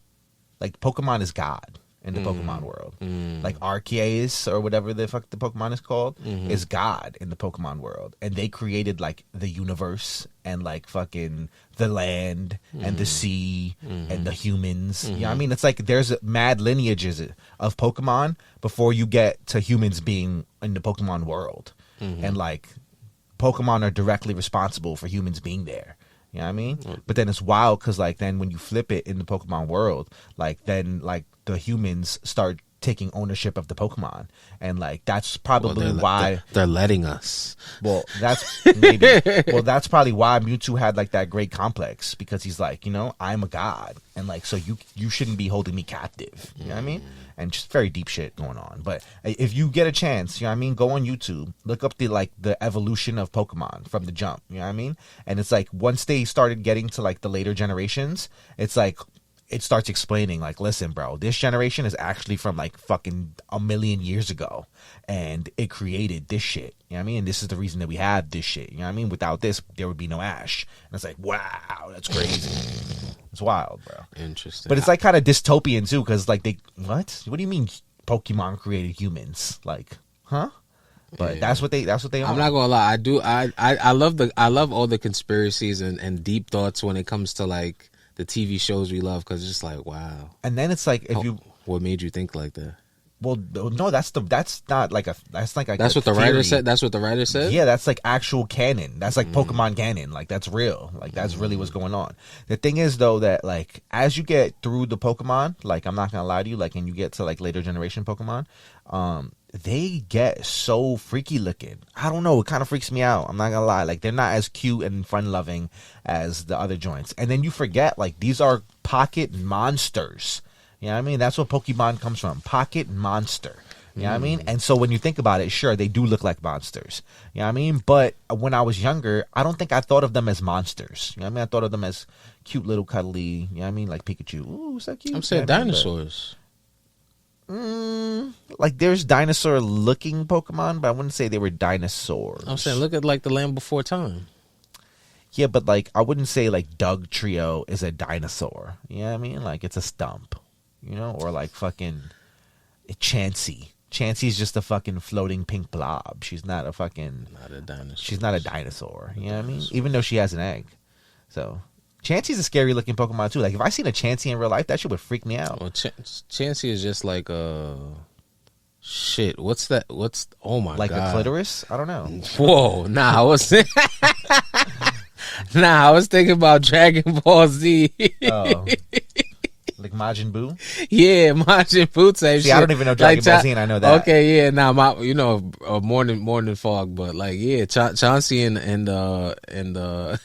Like Pokemon is God in the Pokemon world. Like Arceus or whatever the fuck the Pokemon is called is God in the Pokemon world. And they created like the universe and like fucking the land and the sea and the humans. You know what I mean? It's like there's mad lineages of Pokemon before you get to humans being in the Pokemon world. And like Pokemon are directly responsible for humans being there. You know what I mean? But then it's wild because like then when you flip it in the Pokemon world, like then like the humans start taking ownership of the Pokemon, and like that's probably why they're letting us. Well, that's maybe. Well, that's probably why Mewtwo had like that great complex, because he's like, you know, I'm a god, and like so you shouldn't be holding me captive. You know what I mean? And just very deep shit going on. But if you get a chance, you know what I mean, go on YouTube, look up the evolution of Pokemon from the jump. You know what I mean? And it's like once they started getting to like the later generations, it's like it starts explaining like, listen, bro, this generation is actually from like fucking a million years ago, and it created this shit. You know what I mean? And this is the reason that we have this shit. You know what I mean? Without this, there would be no Ash. And it's like, wow, that's crazy. It's wild, bro. Interesting. But it's like kind of dystopian too, because like what do you mean Pokemon created humans? Like, huh? But that's what they are. I'm not gonna lie. I love all the conspiracies and deep thoughts when it comes to like the TV shows we love, because it's just like, wow. And then it's like, if you, what made you think like that? Well, no, that's not like a, that's like a, that's what the writer said. That's what the writer said. Yeah, that's like actual canon. That's like Pokemon canon. Like that's real. Like that's really what's going on. The thing is though that like as you get through the Pokemon, like I'm not gonna lie to you, like and you get to like later generation Pokemon, they get so freaky looking. I don't know. It kind of freaks me out. I'm not gonna lie. Like they're not as cute and fun loving as the other joints. And then you forget like these are pocket monsters. You know what I mean? That's what Pokemon comes from. Pocket monster. You know what I mean? And so when you think about it, sure, they do look like monsters. You know what I mean? But when I was younger, I don't think I thought of them as monsters. You know what I mean? I thought of them as cute little cuddly, you know what I mean? Like Pikachu. Ooh, so cute. I'm saying dinosaurs. Like there's dinosaur looking Pokemon, but I wouldn't say they were dinosaurs. I'm saying look at like the Land Before Time. Yeah, but like I wouldn't say like Doug Trio is a dinosaur. You know what I mean? Like it's a stump. You know, or like fucking Chansey. Chansey's just a fucking floating pink blob. She's not a fucking... Not a dinosaur. She's not a dinosaur. You know what I mean? Even though she has an egg. So, Chansey's a scary looking Pokemon too. Like, if I seen a Chansey in real life, that shit would freak me out. Well, Chansey is just like a... Shit, what's that? Oh my like god. Like a clitoris? I don't know. Whoa, nah, I was... I was thinking about Dragon Ball Z. Oh. Like Majin Buu? Yeah, Majin Buu type shit. I don't even know Dragon Ball Z, and I know that. Okay, yeah, nah, morning fog, but like, yeah, Chauncey and Majin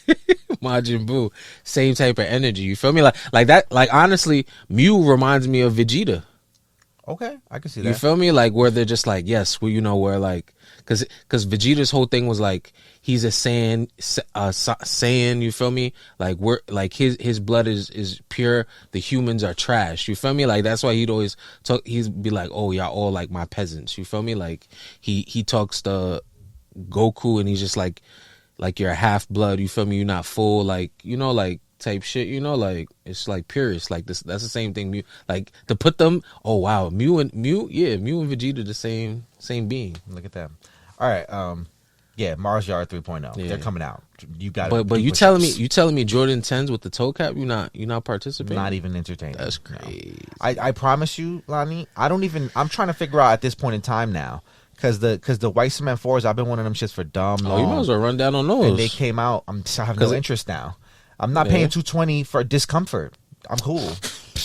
Buu, same type of energy. You feel me? Like that. Like honestly, Mew reminds me of Vegeta. Okay, I can see that. You feel me? Like where they're just like, yes, well, you know, where like, because Vegeta's whole thing was like he's a Saiyan. You feel me? Like we're like his blood is pure. The humans are trash. You feel me? Like that's why he'd always talk. He'd be like, oh, y'all all like my peasants. You feel me? Like he talks to Goku and he's just like you're a half blood. You feel me? You're not full. Like you know like. Type shit, you know, like it's like purist, like this. That's the same thing. Mew, like to put them. Oh wow, Mew and Vegeta, the same being. Look at that. All right, Yeah, Mars Yard 3.0. Yeah. They're coming out. You got it. But you telling me Jordan 10s with the toe cap? You not participating? Not even entertaining. That's crazy. No. I promise you, Lani. I'm trying to figure out at this point in time now because the white cement 4s. I've been one of them shits for dumb long. You might as well run down on those. And they came out. I have no interest now. I'm not paying $220 for discomfort. I'm cool.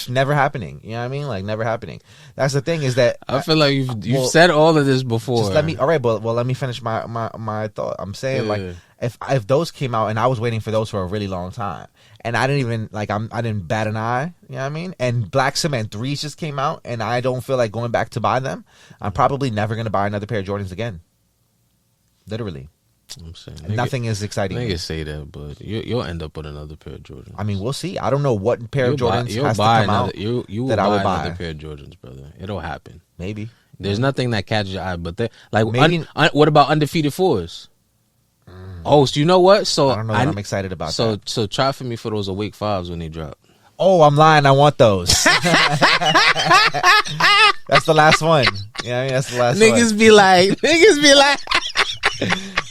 Never happening. You know what I mean? Like never happening. That's the thing is that I feel like you've said all of this before. Just let me. All right, but let me finish my thought. I'm saying like if those came out and I was waiting for those for a really long time and I didn't even like I didn't bat an eye. You know what I mean? And Black Cement 3s just came out and I don't feel like going back to buy them. I'm probably never gonna buy another pair of Jordans again. Literally. I'm saying nothing is exciting. Niggas say that, but you'll end up with another pair of Jordans. I mean, we'll see. I don't know what pair of Jordans has to come out that I would buy another pair of Jordans, brother. It'll happen. Maybe. There's nothing that catches your eye, but like what about undefeated 4s? Oh, so you know what? So I don't know what I'm excited about. So try for me for those Awake 5s when they drop. Oh, I'm lying. I want those. That's the last one. Yeah, that's the last one. Niggas be like.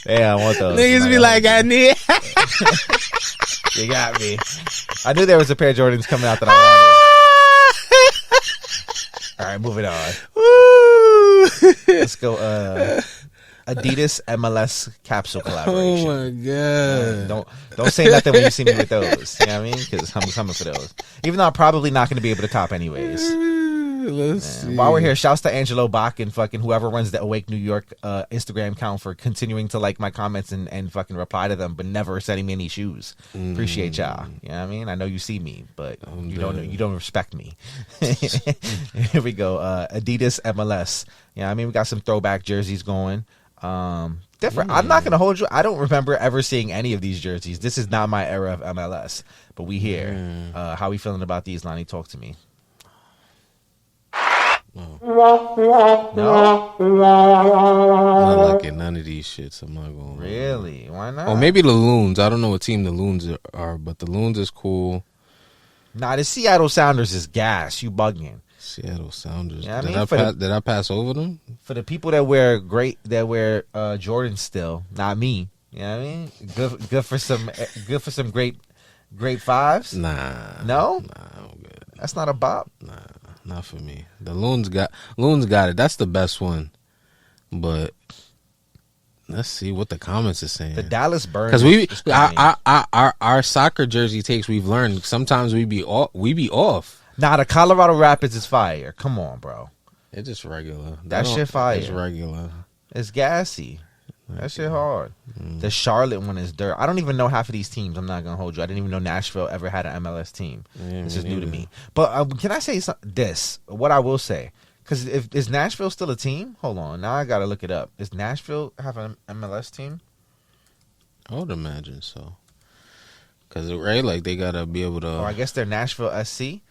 Yeah, I want those. Niggas be like, I need. You got me. I knew there was a pair of Jordans coming out that I wanted. All right, moving on. Let's go. Adidas MLS capsule collaboration. Oh my god! Don't say nothing when you see me with those. You know what I mean? Because I'm coming for those. Even though I'm probably not going to be able to cop anyways. Let's see. While we're here, shouts to Angelo Bach and fucking whoever runs the Awake New York Instagram account for continuing to like my comments and fucking reply to them, but never sending me any shoes. Appreciate y'all. You know what I mean? I know you see me, but you don't respect me. Here we go. Adidas MLS. Yeah, I mean we got some throwback jerseys going. Different. I'm not gonna hold you. I don't remember ever seeing any of these jerseys. This is not my era of MLS. But we here. How we feeling about these, Lani? Talk to me. No? I'm not liking none of these shits. I'm not going. Really? Why not? Oh, maybe the Loons. I don't know what team the Loons are, but the Loons is cool. Nah, the Seattle Sounders is gas. You bugging. Seattle Sounders. Yeah, did I pass over them? For the people that wear Jordan still, not me. You know what I mean? Good for some great 5s. Nah. No? Nah, I'm good. That's not a bop. Nah, not for me. The Loons got it. That's the best one. But let's see what the comments are saying. The Dallas Burn. Because our soccer jersey takes, we've learned sometimes we be off. Nah, the Colorado Rapids is fire. Come on, bro. It's just regular. That shit fire. It's regular. It's gassy. That shit hard. The Charlotte one is dirt. I don't even know half of these teams. I'm not gonna hold you. I didn't even know Nashville ever had an MLS team. This is new to me. But can I say this? What I will say, because is Nashville still a team? Hold on. Now I gotta look it up. Does Nashville have an MLS team? I would imagine so. Because right, like they gotta be able to. Or I guess they're Nashville SC.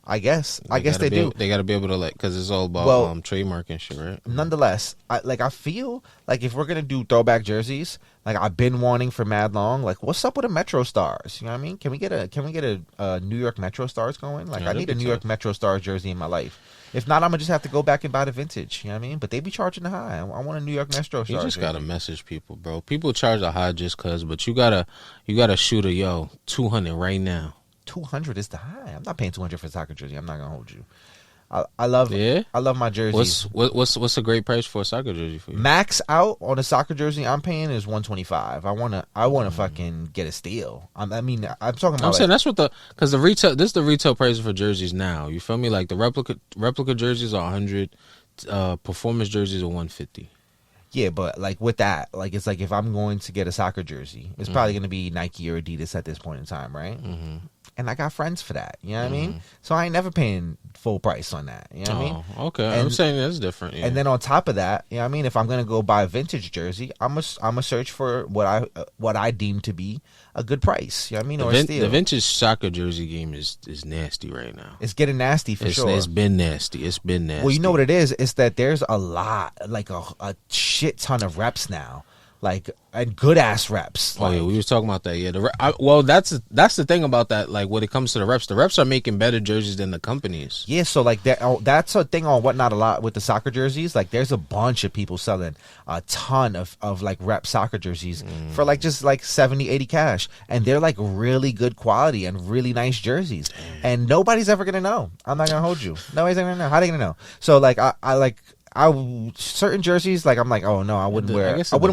I guess they do. They got to be able to because it's all about trademark and shit, right? Nonetheless, I feel like if we're gonna do throwback jerseys, like I've been wanting for mad long, like what's up with the Metro Stars? You know what I mean? Can we get a New York Metro Stars going? Like I need a New York Metro Stars jersey in my life. If not, I'm gonna just have to go back and buy the vintage. You know what I mean? But they be charging the high. I want a New York Metro Stars. You just gotta message people, bro. People charge a high just cause, but you gotta shoot a 200 right now. 200 is the high. I'm not paying 200 for a soccer jersey. I'm not gonna hold you. I love my jerseys. What's a great price for a soccer jersey for you? Max out on a soccer jersey I'm paying is $125. I wanna fucking get a steal. I'm talking about. I'm saying that's what because the retail. This is the retail price for jerseys now. You feel me? Like the replica jerseys are 100. Performance jerseys are 150. Yeah, but like with that, like it's like if I'm going to get a soccer jersey, it's probably going to be Nike or Adidas at this point in time, right? Mm-hmm. And I got friends for that. You know what I mean? So I ain't never paying full price on that. You know what I mean? Okay. I'm saying that's different. Yeah. And then on top of that, you know what I mean? If I'm going to go buy a vintage jersey, I'm a search for what I deem to be a good price. You know what I mean? Or a steal. The vintage soccer jersey game is nasty right now. It's getting nasty for sure. It's been nasty. Well, you know what it is? It's that there's a lot, like a shit ton of reps now. like and good ass reps. Oh yeah, we was talking about that. Yeah, well, that's the thing about that. Like when it comes to the reps are making better jerseys than the companies. Yeah, so like that's a thing on Whatnot a lot with the soccer jerseys. Like there's a bunch of people selling a ton of like rep soccer jerseys for like just like 70, 80 cash, and they're like really good quality and really nice jerseys. And nobody's ever gonna know. I'm not gonna hold you. Nobody's ever gonna know. How they gonna know? So like I certain jerseys, like I'm like, oh no, I wouldn't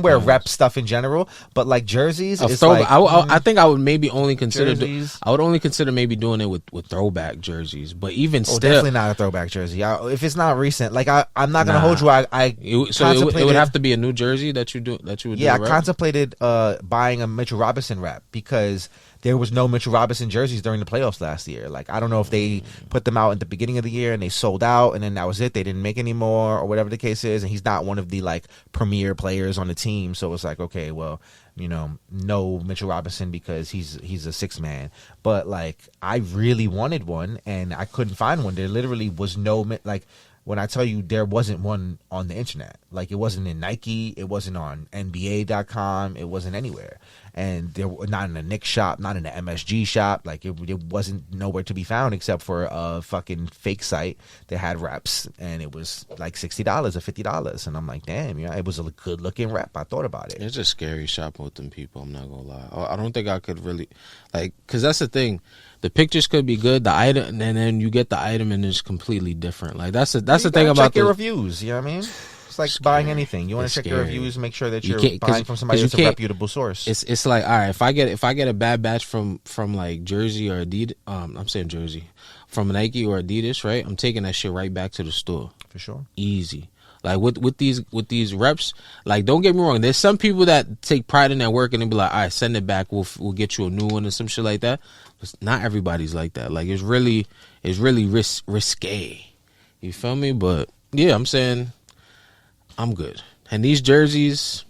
wear rep stuff in general, but like jerseys, it's like, I think I would maybe only consider jerseys. I would only consider maybe doing it with throwback jerseys, but even still, definitely not a throwback jersey. If it's not recent, like I'm not gonna hold you. So it would have to be a new jersey that you would. Yeah, do I contemplated buying a Mitchell Robinson rep because there was no Mitchell Robinson jerseys during the playoffs last year. Like, I don't know if they put them out at the beginning of the year and they sold out and then that was it. They didn't make any more or whatever the case is. And he's not one of the, like, premier players on the team. So it's like, okay, well, you know, no Mitchell Robinson because he's a six man. But, like, I really wanted one and I couldn't find one. There literally was no, like, when I tell you there wasn't one on the internet. Like, it wasn't in Nike. It wasn't on NBA.com. It wasn't anywhere. And there were not in a Knicks shop, not in the MSG shop. Like, it wasn't nowhere to be found except for a fucking fake site that had reps. And it was like $60 or $50. And I'm like, damn, it was a good looking rep. I thought about it. It's just scary shopping with them people. I'm not going to lie. I don't think I could really, like, because that's the thing. The pictures could be good, the item, and then you get the item and it's completely different. Like, that's the thing about check your reviews. You know what I mean? It's like buying anything. You want to check your reviews, make sure that you're buying from somebody that's a reputable source. It's like, all right, if I get a bad batch from like Jersey or Adidas, I'm saying Jersey, from Nike or Adidas, right? I'm taking that shit right back to the store for sure. Easy. Like with these reps, like don't get me wrong. There's some people that take pride in their work and they be like, all right, send it back. We'll get you a new one or some shit like that. But not everybody's like that. Like it's really risque. You feel me? But yeah, I'm saying I'm good. And these jerseys,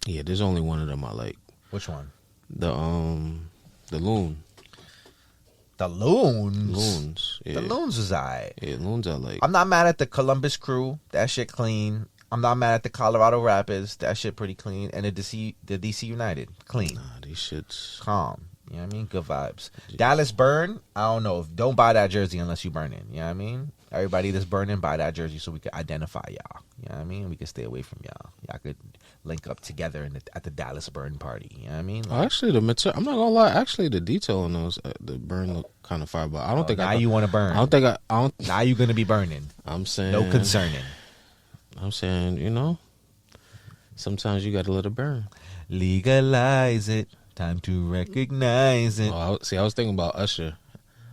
yeah, there's only one of them I like. Which one? The Loon. The Loons? Loons. Yeah. The Loons is alright. Yeah, Loons I like. I'm not mad at the Columbus Crew. That shit clean. I'm not mad at the Colorado Rapids. That shit pretty clean. And the DC United. Clean. Nah, these shits. Calm. You know what I mean? Good vibes. Yeah. Dallas Burn, I don't know. Don't buy that jersey unless you burning. You know what I mean? Everybody that's burning, buy that jersey so we can identify y'all. You know what I mean? We can stay away from y'all. Y'all could link up together at the Dallas Burn party. You know what I mean? Like, actually, the material, I'm not gonna lie. Actually, the detail on those, the burn look kind of fire. But I don't think now you want to burn. I don't. Now you're gonna be burning. I'm saying no concerning. I'm saying, you know, sometimes you gotta let it burn. Legalize it. Time to recognize it. Oh, I was thinking about Usher.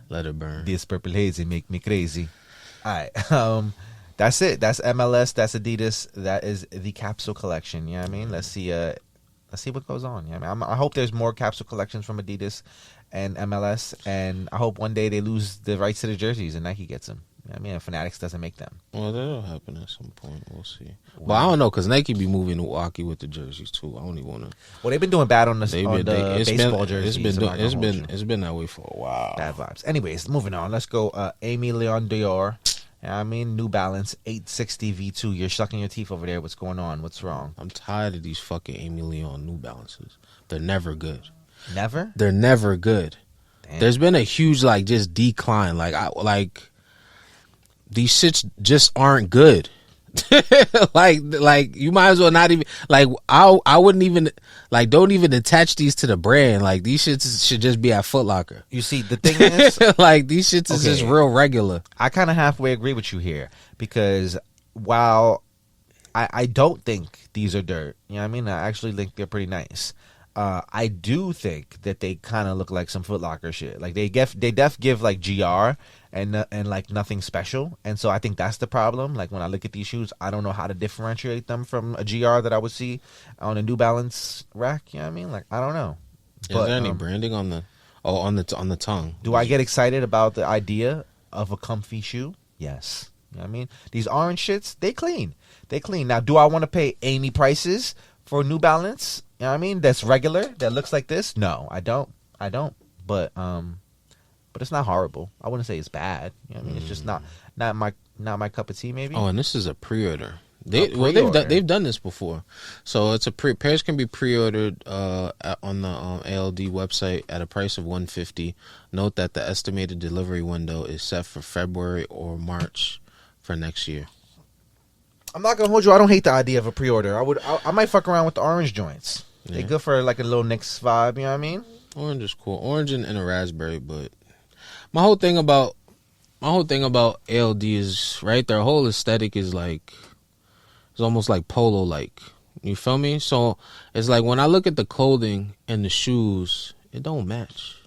Let it burn. This purple haze, it make me crazy. All right. That's it. That's MLS. That's Adidas. That is the capsule collection. You know what I mean? Let's see what goes on. You know what I mean? I hope there's more capsule collections from Adidas and MLS, and I hope one day they lose the rights to the jerseys and Nike gets them. You know what I mean? And Fanatics doesn't make them. Well, that'll happen at some point. We'll see. Well, I don't know, because Nike be moving wacky with the jerseys too. I don't even want to. Well, they've been doing bad on the baseball jerseys. It's been that way for a while. Bad vibes. Anyways, moving on. Let's go. Aime Leon Dore. I mean, New Balance 860 V2. You're sucking your teeth over there. What's going on? What's wrong? I'm tired of these fucking Aime Leon New Balances. They're never good. Never? They're never good. Damn. There's been a huge just decline. These shits just aren't good. like you might as well not even I wouldn't even don't even attach these to the brand. Like these shits should just be at Foot Locker. You see, the thing is these shits is just real regular. I kind of halfway agree with you here, because while I don't think these are dirt, you know what I mean? I actually think they're pretty nice. I do think that they kind of look like some Foot Locker shit. Like they def give like GR and like nothing special. And so I think that's the problem. Like when I look at these shoes, I don't know how to differentiate them from a GR that I would see on a New Balance rack. You know what I mean? Like I don't know. Is there any branding on the tongue? Do I get excited about the idea of a comfy shoe? Yes. You know what I mean? These orange shits, they clean. Now, do I want to pay Aime prices for New Balance? You know what I mean? That's regular. That looks like this. No, I don't. But it's not horrible. I wouldn't say it's bad. You know what I mean? It's just not my cup of tea. Maybe. Oh, and this is a pre-order. They've done this before, so it's pairs can be pre-ordered on the ALD website at a price of $150. Note that the estimated delivery window is set for February or March for next year. I'm not gonna hold you. I don't hate the idea of a pre-order. I might fuck around with the orange joints. Yeah. They're good for like a little Knicks vibe. You know what I mean? Orange is cool. Orange and a raspberry, but my whole thing about ALD is right. Their whole aesthetic is like. It's almost like polo like. You feel me? So it's like when I look at the clothing and the shoes, it don't match.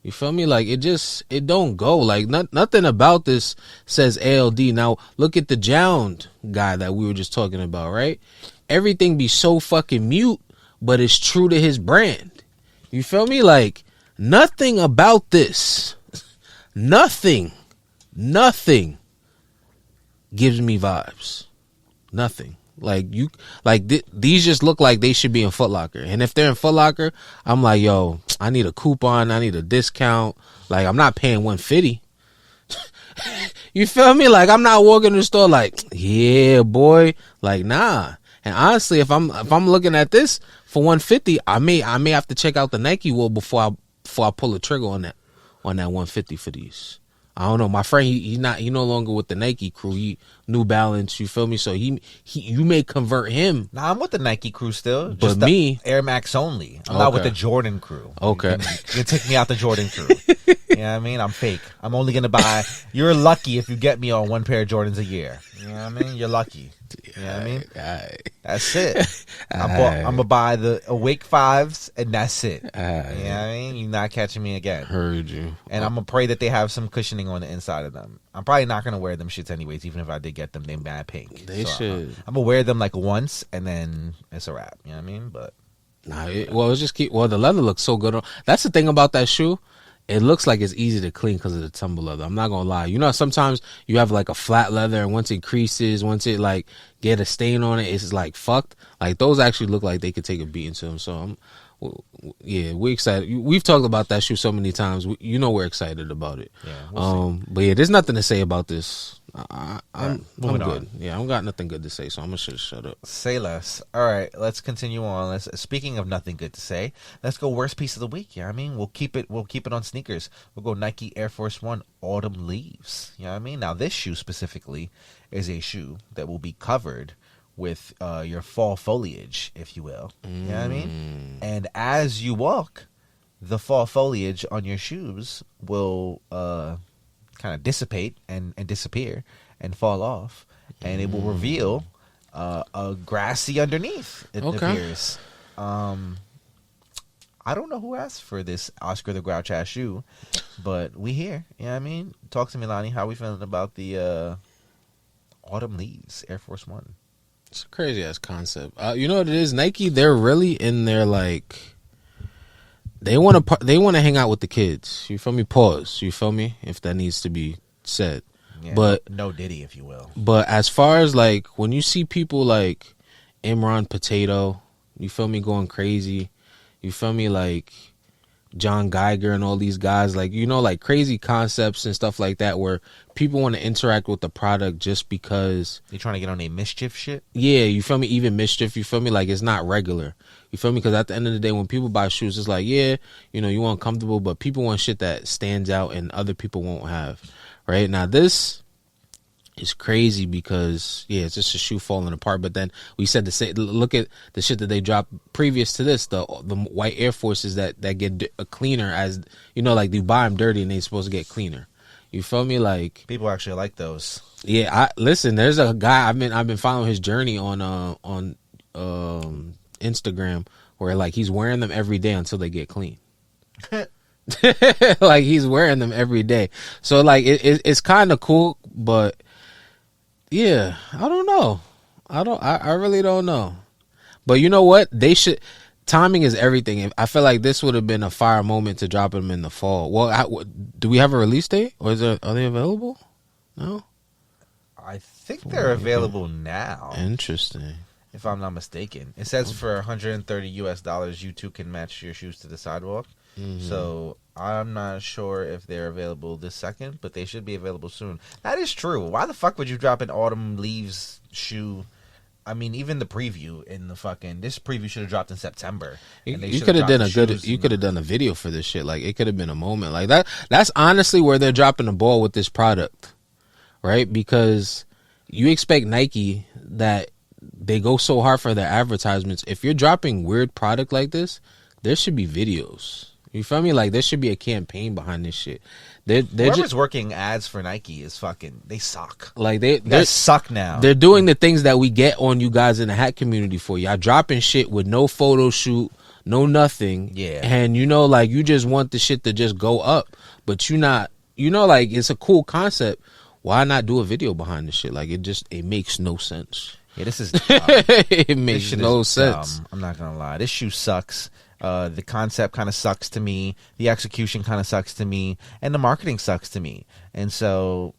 You feel me? Like it don't go. Like nothing about this says ALD. Now look at the Jjjjound guy that we were just talking about, right? Everything be so fucking mute, but it's true to his brand. You feel me? Like nothing about this, nothing gives me vibes. Nothing. These just look like they should be in Foot Locker. And if they're in Foot Locker, I'm like, yo, I need a coupon, I need a discount. Like, I'm not paying $150. You feel me? Like, I'm not walking in the store like, yeah, boy. Like, nah. And honestly, if I'm looking at this for $150, I may have to check out the Nike wool before I pull the trigger on that $150 for these. I don't know. My friend, he no longer with the Nike crew. He New Balance. You feel me? So you may convert him. Nah, I'm with the Nike crew still. But just me, Air Max only. I'm not with the Jordan crew. Okay, you take me out the Jordan crew. You know what I mean? I'm fake. I'm only gonna buy. You're lucky if you get me on one pair of Jordans a year. You know what I mean? You're lucky. You know what I mean? That's it. I'm gonna buy the Awake 5s, and that's it. You know what I mean? You're not catching me again. Heard you. And I'm gonna pray that they have some cushioning on the inside of them. I'm probably not gonna wear them shits anyways, even if I did get them. They mad pink. They should. I'm gonna wear them like once, and then it's a wrap. You know what I mean? But the leather looks so good. That's the thing about that shoe. It looks like it's easy to clean because of the tumble leather. I'm not gonna lie. You know, sometimes you have like a flat leather, and once it creases, once it like get a stain on it, it's like fucked. Like those actually look like they could take a beating to them. So we're excited. We've talked about that shoe so many times. We're excited about it. Yeah. We'll see. But yeah, there's nothing to say about this. I'm good. On. Yeah, I don't got nothing good to say, so I'm gonna shut up. Say less. All right, let's continue on. Speaking of nothing good to say, let's go worst piece of the week. You know what I mean? We'll keep it on sneakers. We'll go Nike Air Force One Autumn Leaves. You know what I mean? Now this shoe specifically is a shoe that will be covered with your fall foliage, if you will. You know what I mean? And as you walk, the fall foliage on your shoes will kind of dissipate and disappear and fall off, and it will reveal a grassy underneath. It appears. I don't know who asked for this Oscar the Grouch ass shoe, but we here. You know what I mean? Talk to me, Lani. How we feeling about the Autumn Leaves Air Force One? It's a crazy ass concept. You know what it is? Nike, they're really in there like they want to hang out with the kids. You feel me? Pause. You feel me? If that needs to be said. Yeah, but no Diddy, if you will. But as far as like when you see people like Imran Potato, you feel me, going crazy. You feel me, like John Geiger and all these guys, like, you know, like crazy concepts and stuff like that where people want to interact with the product just because they're trying to get on a mischief shit. Yeah, you feel me? Even mischief, you feel me? Like it's not regular. You feel me? Because at the end of the day, when people buy shoes, it's like, yeah, you know, you want comfortable, but people want shit that stands out and other people won't have. Right now, this is crazy because it's just a shoe falling apart. But then we said to say, look at the shit that they dropped previous to this, the white Air Forces that get cleaner, as you know, like you buy them dirty and they're supposed to get cleaner. You feel me? Like people actually like those. Yeah, listen. There's a guy I've been following his journey on Instagram where like he's wearing them every day until they get clean. Like he's wearing them every day. So like it's kind of cool, but yeah, I don't know. I really don't know. But you know what? They should. Timing is everything. I feel like this would have been a fire moment to drop them in the fall. Well, do we have a release date, or are they available? No. I think they're available now. Interesting. If I'm not mistaken, it says for $130 you too can match your shoes to the sidewalk. Mm-hmm. So I'm not sure if they're available this second, but they should be available soon. That is true. Why the fuck would you drop an Autumn Leaves shoe I mean, even the preview in the fucking this preview should have dropped in September. And You could have done a good. You could have done a video for this shit. Like it could have been a moment like that. That's honestly where they're dropping the ball with this product, right? Because you expect Nike that they go so hard for their advertisements. If you're dropping weird product like this, there should be videos. You feel me? Like there should be a campaign behind this shit. They're Whoever's just working ads for Nike is fucking. They suck. like They they suck now. They're doing the things that we get on you guys in the hat community for. Y'all dropping shit with no photo shoot, no nothing. Yeah. And you know, like you just want the shit to just go up, but you not. You know, like it's a cool concept. Why not do a video behind this shit? Like it makes no sense. Yeah, this is. It makes no sense. I'm not gonna lie. This shoe sucks. The concept kind of sucks to me. The execution kind of sucks to me, and the marketing sucks to me. And so,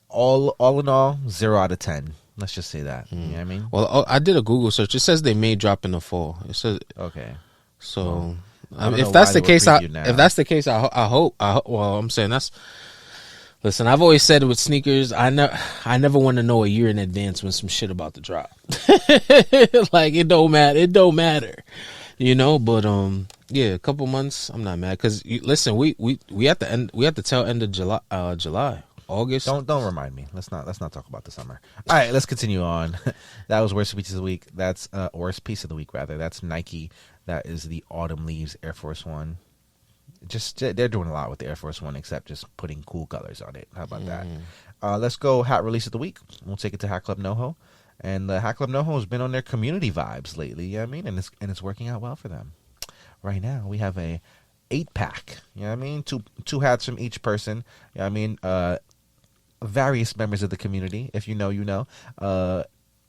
all in all, 0 out of 10. Let's just say that. You know what I mean? Well, I did a Google search. It says they may drop in the fall. It says Okay. so. I don't know if that's why the they case, were previewed now. if that's the case, I hope. Well, I'm saying that's. Listen, I've always said with sneakers, I never want to know a year in advance when some shit about to drop. Like it don't matter. It don't matter, you know. But yeah, a couple months, I'm not mad because listen, we at the end, we at the tail end of July, August. Don't remind me. Let's not talk about the summer. All right, let's continue on. That was worst piece of the week. That's worst piece of the week rather. That's Nike. That is the Autumn Leaves Air Force One. Just they're doing a lot with the Air Force One, except just putting cool colors on it. How about that? Let's go hat release of the week. We'll take it to Hatclub NoHo, and the Hatclub NoHo has been on their community vibes lately. You know what I mean, and it's working out well for them. Right now, we have a 8-pack. You know what I mean, two hats from each person. You know what I mean, various members of the community. If you know, you know.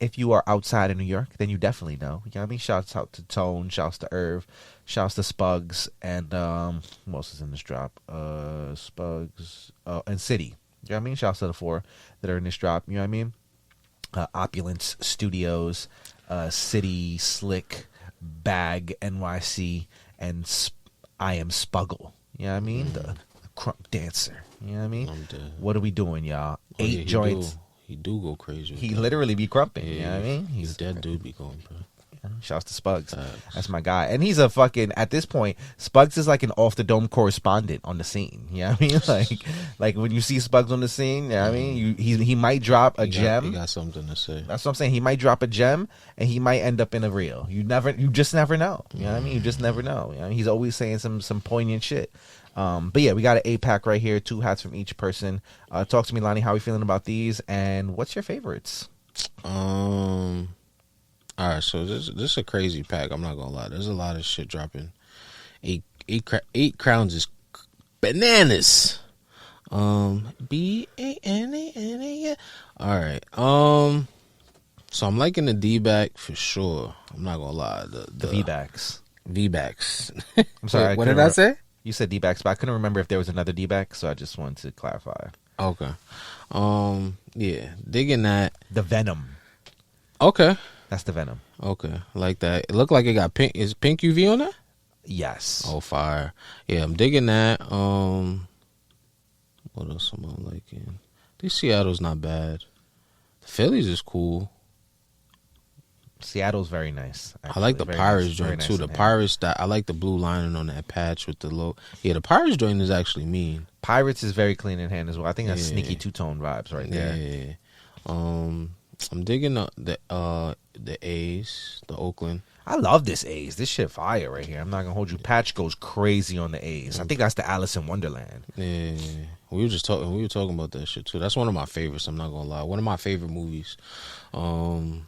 If you are outside of New York, then you definitely know. You know what I mean? Shouts out to Tone, shouts to Irv, shouts to Spugs, and who else is in this drop? Spugs and City. You know what I mean? Shouts to the 4 that are in this drop. You know what I mean? Opulence Studios, City, Slick, Bag, NYC, and I Am Spuggle. You know what I mean? The crunk dancer. You know what I mean? What are we doing, y'all? 8 joints. He do go crazy. He literally be crumping. You know what I mean? He's that dude be going, bro. Shouts to Spugs. That's my guy. And he's a fucking, at this point, Spugs is like an off the dome correspondent on the scene. You know what I mean? Like when you see Spugs on the scene, you know what I mean? He might drop a gem. He got something to say. That's what I'm saying. He might drop a gem and he might end up in a reel. You just never know. You know what I mean? You just never know. You know, he's always saying some poignant shit. But yeah, we got an 8-pack right here, 2 hats from each person. Talk to me, Lani. How are we feeling about these? And what's your favorites? All right, so this is a crazy pack. I'm not gonna lie. There's a lot of shit dropping. Eight crowns is bananas. BANANA. All right. So I'm liking the D-back for sure. I'm not gonna lie. The V-backs. V-backs. I'm sorry. What did I say? You said D-backs, but I couldn't remember if there was another D-back, so I just wanted to clarify. Okay. Yeah, digging that. The Venom. Okay. That's the Venom. Okay, like that. It looked like it got pink. Is pink UV on that? Yes. Oh, fire. Yeah, I'm digging that. What else am I liking? This Seattle's not bad. The Phillies is cool. Seattle's very nice. Actually. I like the very Pirates nice, joint nice too. The hand. Pirates, I like the blue lining on that patch with the low. Yeah, the Pirates joint is actually mean. Pirates is very clean in hand as well. I think that's Yeah. sneaky two-tone vibes right there. Yeah. I'm digging the A's, the Oakland. I love this A's. This shit fire right here. I'm not gonna hold you. Patch goes crazy on the A's. I think that's the Alice in Wonderland. Yeah. We were talking about that shit too. That's one of my favorites. I'm not gonna lie. One of my favorite movies. And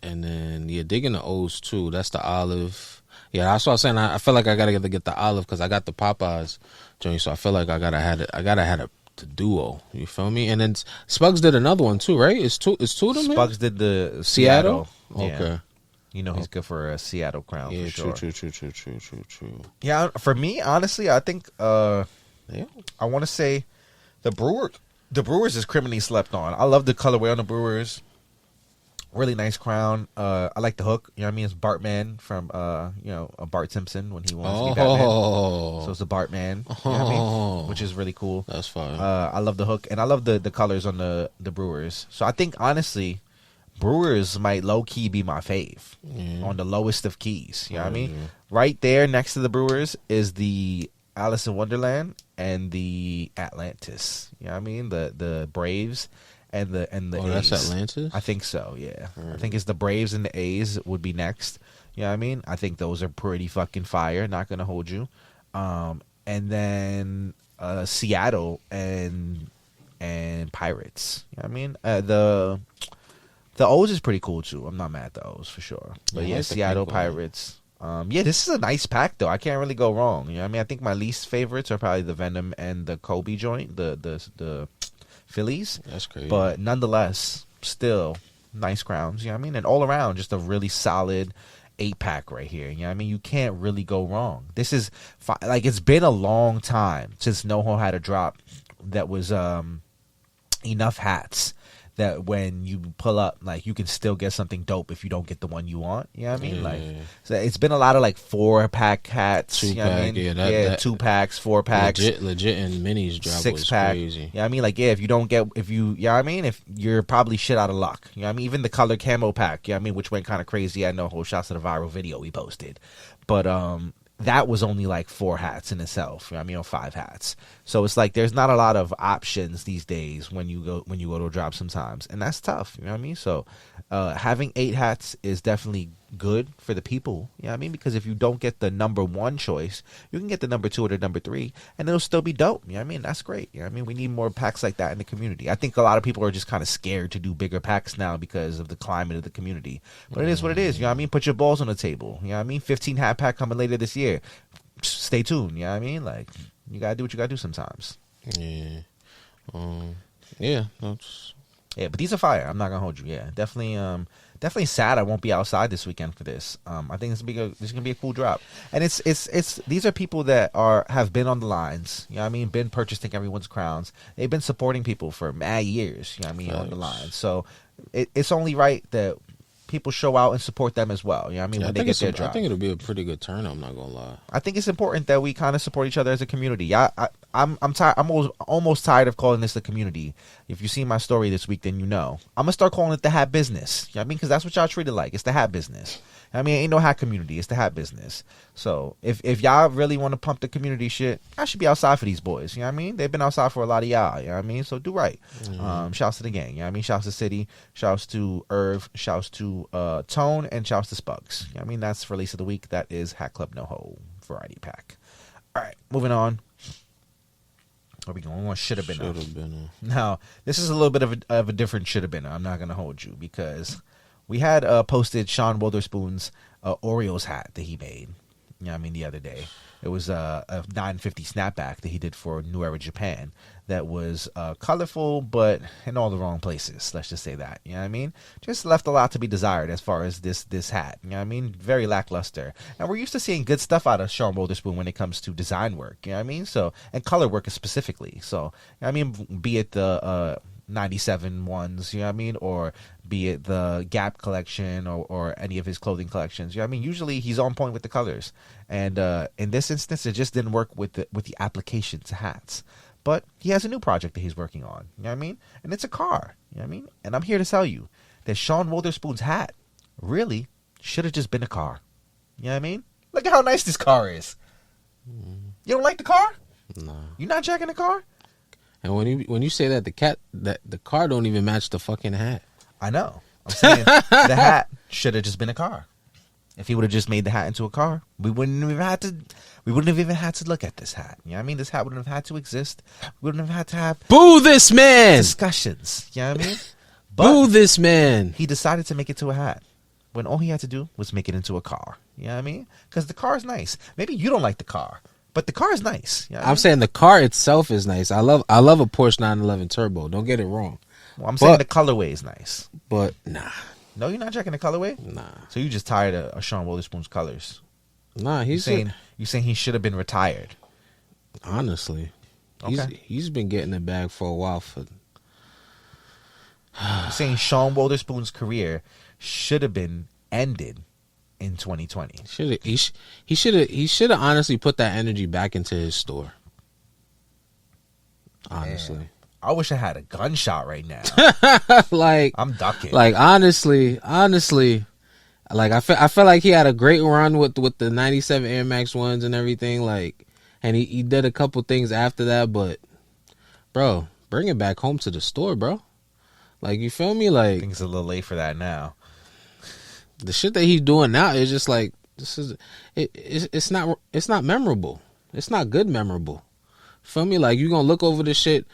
then digging the O's too. That's the olive. Yeah, that's what I was saying. I feel like I gotta get the olive because I got the Popeyes joint. So I feel like I gotta have the duo. You feel me? And then Spugs did another one too, right? It's two of them. Spugs did the Seattle. Yeah. Okay. You know he's good for a Seattle crown. Yeah, for sure. True. Yeah, for me, honestly, I think I want to say the Brewers is criminally slept on. I love the colorway on the Brewers. Really nice crown. I like the hook. You know what I mean? It's Bartman from Bart Simpson when he wants to be Batman. So it's a Bartman. You know what I mean? Which is really cool. That's fine. I love the hook and I love the colors on the Brewers. So I think honestly, Brewers might low key be my fave on the lowest of keys. You know what I mean? Right there next to the Brewers is the Alice in Wonderland and the Atlantis. You know what I mean? The Braves and the A's. That's Atlantis? I think so, yeah. I think it's the Braves and the A's would be next. You know what I mean? I think those are pretty fucking fire, not gonna hold you. And then Seattle and Pirates. You know what I mean? The O's is pretty cool too. I'm not mad at the O's for sure. But yeah, Seattle Pirates. Yeah, this is a nice pack though. I can't really go wrong. You know what I mean? I think my least favorites are probably the Venom and the Kobe joint, the Phillies. That's crazy. But nonetheless, still nice crowns. You know what I mean? And all around, just a really solid 8-pack right here. You know what I mean? You can't really go wrong. This is like, it's been a long time since NoHo had a drop that was enough hats that when you pull up, like, you can still get something dope if you don't get the one you want. You know what I mean? Like, so it's been a lot of like 4-pack hats. You know what I mean? That 2-packs, 4-packs, legit, and minis drop 6-pack. crazy. You know what I mean? Like, yeah, you know what I mean? If you're probably shit out of luck. You know what I mean? Even the color camo pack, you know what I mean? Which went kind of crazy. I know whole shots to the viral video we posted. But that was only like 4 hats in itself. You know what I mean? Or 5 hats. So it's like there's not a lot of options these days when you go to a drop sometimes, and that's tough. You know what I mean? So having 8 hats is definitely good for the people. You know what I mean? Because if you don't get the number 1 choice, you can get the number 2 or the number 3, and it'll still be dope. You know what I mean? That's great. You know what I mean? We need more packs like that in the community. I think a lot of people are just kind of scared to do bigger packs now because of the climate of the community. But it is what it is. You know what I mean? Put your balls on the table. You know what I mean? 15 hat pack coming later this year. Stay tuned. You know what I mean? Like, you gotta do what you gotta do sometimes. Yeah. Yeah, but these are fire. I'm not gonna hold you. Yeah, definitely sad I won't be outside this weekend for this. I think this is gonna be a cool drop. And it's these are people that have been on the lines. You know what I mean? Been purchasing everyone's crowns. They've been supporting people for mad years. You know what I mean? On the line. So it's only right that people show out and support them as well. You know what I mean? When they get their drop. I think it'll be a pretty good turnout, I'm not gonna lie. I think it's important that we kind of support each other as a community. I'm tired. I'm almost tired of calling this the community. If you see my story this week, then you know. I'm gonna start calling it the hat business. You know what I mean? Because that's what y'all treat it like. It's the hat business. I mean, ain't no hat community. It's the hat business. So if y'all really want to pump the community shit, I should be outside for these boys. You know what I mean? They've been outside for a lot of y'all. You know what I mean? So do right. Shouts to the gang. You know what I mean? Shouts to City. Shouts to Irv. Shouts to Tone. And shouts to Spugs. You know what I mean? That's release of the week. That is Hatclub NoHo variety pack. All right, moving on. Where we going? Should have been. Now, this is a little bit of a different should have been. I'm not gonna hold you because we had posted Sean Witherspoon's Oreos hat that he made. You know what I mean? The other day, it was a 950 snapback that he did for New Era Japan. That was colorful, but in all the wrong places. Let's just say that. You know what I mean? Just left a lot to be desired as far as this hat. You know what I mean? Very lackluster. And we're used to seeing good stuff out of Sean Witherspoon when it comes to design work. You know what I mean? So, and color work specifically. So, you know what I mean? Be it the 97 ones, you know what I mean? Or be it the Gap collection or any of his clothing collections. You know what I mean? Usually he's on point with the colors. And in this instance, it just didn't work with the application to hats. But he has a new project that he's working on. You know what I mean? And it's a car. You know what I mean? And I'm here to tell you that Sean Witherspoon's hat really should have just been a car. You know what I mean? Look at how nice this car is. You don't like the car? No. You not jacking the car? And when you say that the car don't even match the fucking hat. I know. I'm saying the hat should have just been a car. If he would have just made the hat into a car, we wouldn't have even had to look at this hat. You know what I mean? This hat wouldn't have had to exist. We wouldn't have had to have boo this man discussions. You know what I mean? But boo this man. He decided to make it to a hat when all he had to do was make it into a car. You know what I mean? Because the car is nice. Maybe you don't like the car, but the car is nice. You know I'm saying the car itself is nice. I love a Porsche 911 Turbo. Don't get it wrong. Well, I'm saying the colorway is nice. But nah. No, you're not checking the colorway? Nah. So you just tired of Sean Witherspoon's colors? Nah, you saying he should have been retired? Honestly, okay. He's been getting the bag for a while. You're saying Sean Witherspoon's career should have been ended in 2020. He should have honestly put that energy back into his store. Honestly. I wish I had a gunshot right now. Like I'm ducking. Like honestly, like I feel like he had a great run with the 97 Air Max ones and everything. Like, and he did a couple things after that, but bro, bring it back home to the store, bro. Like, you feel me? Like, I think it's a little late for that now. the shit that he's doing now is just like, it's not memorable. It's not good memorable. Feel me? Like, you gonna look over this shit,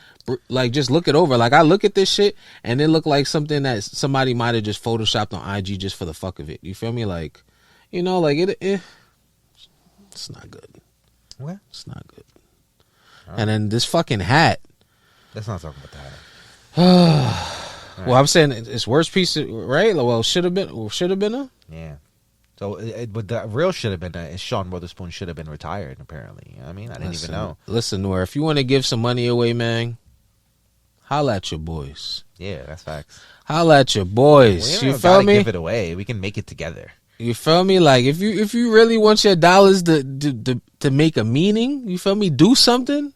like, just look it over. Like, I look at this shit and it look like something that somebody might have just photoshopped on IG just for the fuck of it. You feel me? Like, you know, like it's not good. What? It's not good. Right. And then this fucking hat. Let's not talk about the hat. Well, I'm saying it's worst piece, right? Well, should have been. Yeah. So, but the real should have been is Sean Witherspoon should have been retired. Apparently, you know what I mean, I didn't even know. Listen, Dore, if you want to give some money away, man, holla at your boys. Yeah, that's facts. Holla at your boys. We you feel me? Give it away. We can make it together. You feel me? Like, if you really want your dollars to make a meaning, you feel me? Do something.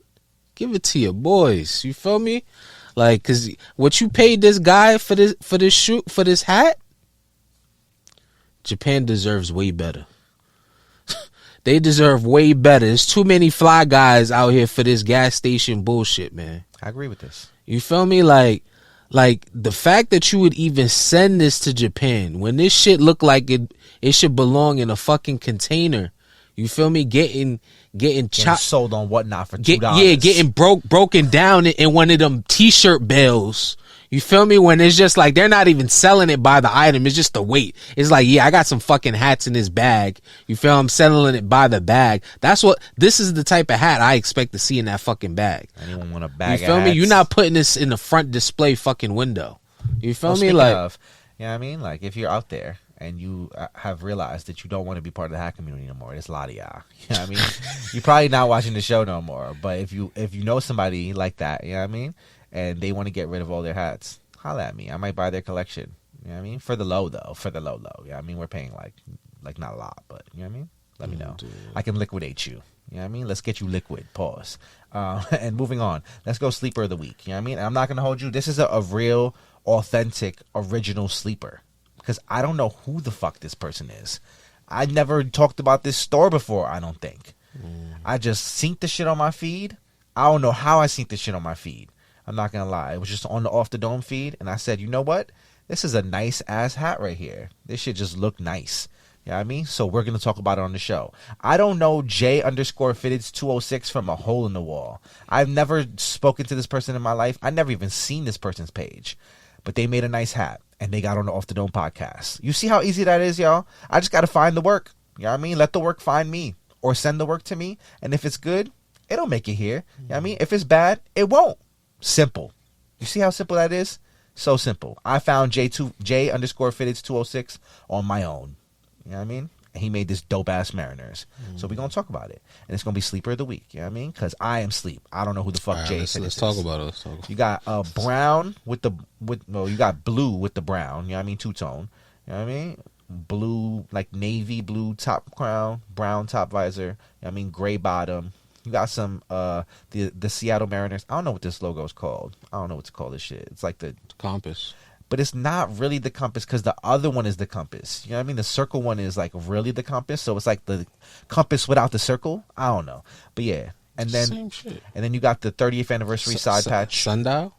Give it to your boys. You feel me? Like, cause what you paid this guy for this hat, Japan deserves way better. They deserve way better. There's too many fly guys out here for this gas station bullshit, man. I agree with this. You feel me? Like the fact that you would even send this to Japan when this shit look like it should belong in a fucking container. You feel me? Getting sold on whatnot for $2. Yeah, getting broken down in one of them t-shirt bales. You feel me? When it's just like they're not even selling it by the item, it's just the weight. It's like, yeah, I got some fucking hats in this bag. You feel I'm selling it by the bag. This is the type of hat I expect to see in that fucking bag. Anyone want a bag? You feel me? You're not putting this in the front display fucking window. You feel me? Like, you know what I mean? Like, if you're out there and you have realized that you don't want to be part of the hat community no more, it's Lani. You know what I mean? You're probably not watching the show no more. But if you know somebody like that, you know what I mean, and they want to get rid of all their hats, holla at me. I might buy their collection. You know what I mean? For the low though. For the low. You know what I mean? We're paying like not a lot, but you know what I mean? Let me know. Dude. I can liquidate you. You know what I mean? Let's get you liquid. Pause. And moving on. Let's go sleeper of the week. You know what I mean? And I'm not gonna hold you. This is a real, authentic, original sleeper. Because I don't know who the fuck this person is. I never talked about this store before, I don't think. I just synced the shit on my feed. I don't know how I synced the shit on my feed. I'm not going to lie. It was just on the Off the Dome feed. And I said, you know what? This is a nice ass hat right here. This shit just looked nice. You know what I mean? So we're going to talk about it on the show. I don't know J_Fitteds 206 from a hole in the wall. I've never spoken to this person in my life. I never even seen this person's page. But they made a nice hat. And they got on the Off the Dome podcast. You see how easy that is, y'all? I just got to find the work. You know what I mean? Let the work find me. Or send the work to me. And if it's good, it'll make it here. You know what I mean? If it's bad, it won't. Simple. You see how simple that is? So simple. I found J_Fitteds 206 on my own. You know what I mean? And he made this dope ass Mariners. So we're gonna talk about it. And it's gonna be sleeper of the week. You know what I mean? Because I am sleep. I don't know who the fuck Jay is. Let's talk about it. You got brown you got blue with the brown, you know what I mean? Two-tone. You know what I mean? Blue, like navy blue top crown, brown top visor, you know what I mean? Gray bottom. You got some the Seattle Mariners. I don't know what this logo is called. I don't know what to call this shit. It's like the compass. But it's not really the compass because the other one is the compass. You know what I mean? The circle one is like really the compass. So it's like the compass without the circle. I don't know. But yeah. And then same shit. And then you got the 30th anniversary side patch. Sundial?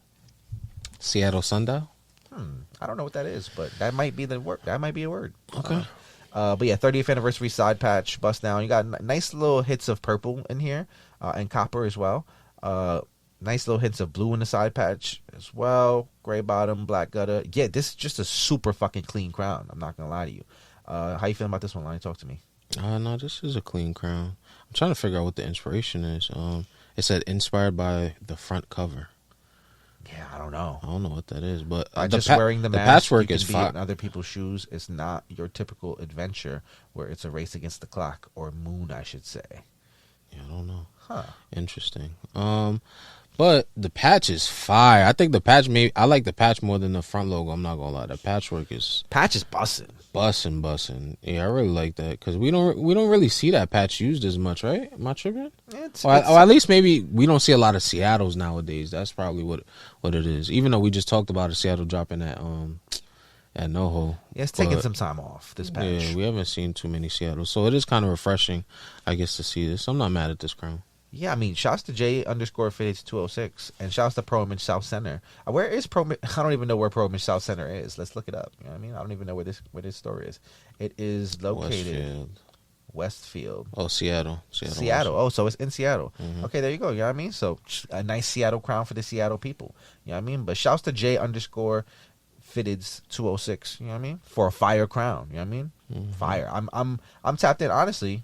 Seattle Sundial? I don't know what that is, but that might be the word. That might be a word. Okay. But yeah, 30th anniversary side patch, bust down. You got nice little hits of purple in here and copper as well. Nice little hints of blue in the side patch as well. Gray bottom, black gutter. Yeah, this is just a super fucking clean crown. I'm not going to lie to you. How you feeling about this one, Lani? Talk to me. No, this is a clean crown. I'm trying to figure out what the inspiration is. It said inspired by the front cover. Yeah, I don't know. I don't know what that is, but just wearing the mask, patchwork you is can fine. be in other people's shoes. It's not your typical adventure where it's a race against the clock or moon, I should say. Yeah, I don't know. Huh. Interesting. But the patch is fire. I think the patch I like the patch more than the front logo. I'm not gonna lie. The patchwork is bussin'. Bussin'. Yeah, I really like that because we don't really see that patch used as much, right? Am I tripping? Or at least maybe we don't see a lot of Seattles nowadays. That's probably what it is. Even though we just talked about a Seattle dropping at noho. Yeah, it's taking some time off, this patch. Yeah, we haven't seen too many Seattles, so it is kind of refreshing, I guess, to see this. I'm not mad at this crown. Yeah, I mean, shouts to J_Fittage 206 and shouts to ProImage South Center. Where is ProImage? I don't even know where ProImage South Center is. Let's look it up. You know what I mean? I don't even know where this store is. It is located Westfield. Oh, Seattle. Oh, so it's in Seattle. Mm-hmm. Okay, there you go. You know what I mean? So a nice Seattle crown for the Seattle people. You know what I mean? But shouts to J_Fittage 206. You know what I mean? For a fire crown. You know what I mean? Mm-hmm. Fire. I'm tapped in. Honestly,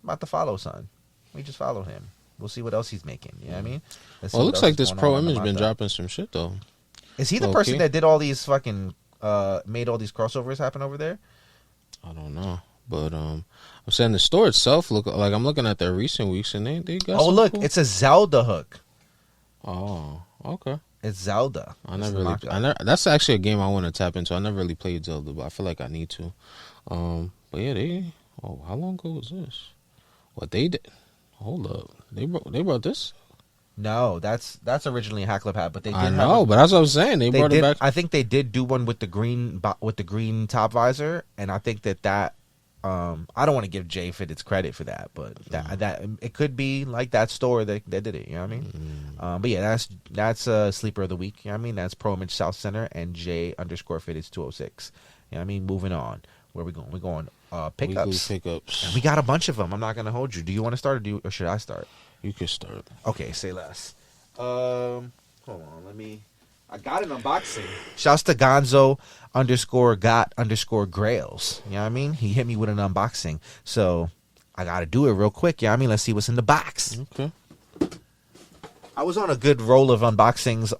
I'm about to follow son. We just followed him. We'll see what else he's making. You know what I mean? Well, it looks like this ProImage been dropping some shit, though. Is he the person that did all these fucking, made all these crossovers happen over there? I don't know. But I'm saying the store itself, look like I'm looking at their recent weeks, and they got Oh, look, cool. it's a Zelda hook. Oh, okay. It's Zelda. That's actually a game I want to tap into. I never really played Zelda, but I feel like I need to. But yeah, how long ago was this? What they did? Hold up, they brought this. No, that's originally a Hatclub hat, but they did. I know, but that's what I'm saying. They brought it back. I think they did do one with the green top visor, and I think that I don't want to give J_Fittage credit for that, but that it could be like that store that did it. You know what I mean? But yeah, that's a sleeper of the week. You know what I mean? That's ProImage South Center and J_Fittage 206. You know what I mean? Moving on. Where we going? We're going pickups. Pickups. And we got a bunch of them. I'm not gonna hold you. Do you want to start or should I start? You can start. Okay, say less. Hold on, I got an unboxing. Shouts to Gonzo _Got Grails. You know what I mean? He hit me with an unboxing. So I gotta do it real quick. You know what I mean? Let's see what's in the box. Okay. I was on a good roll of unboxings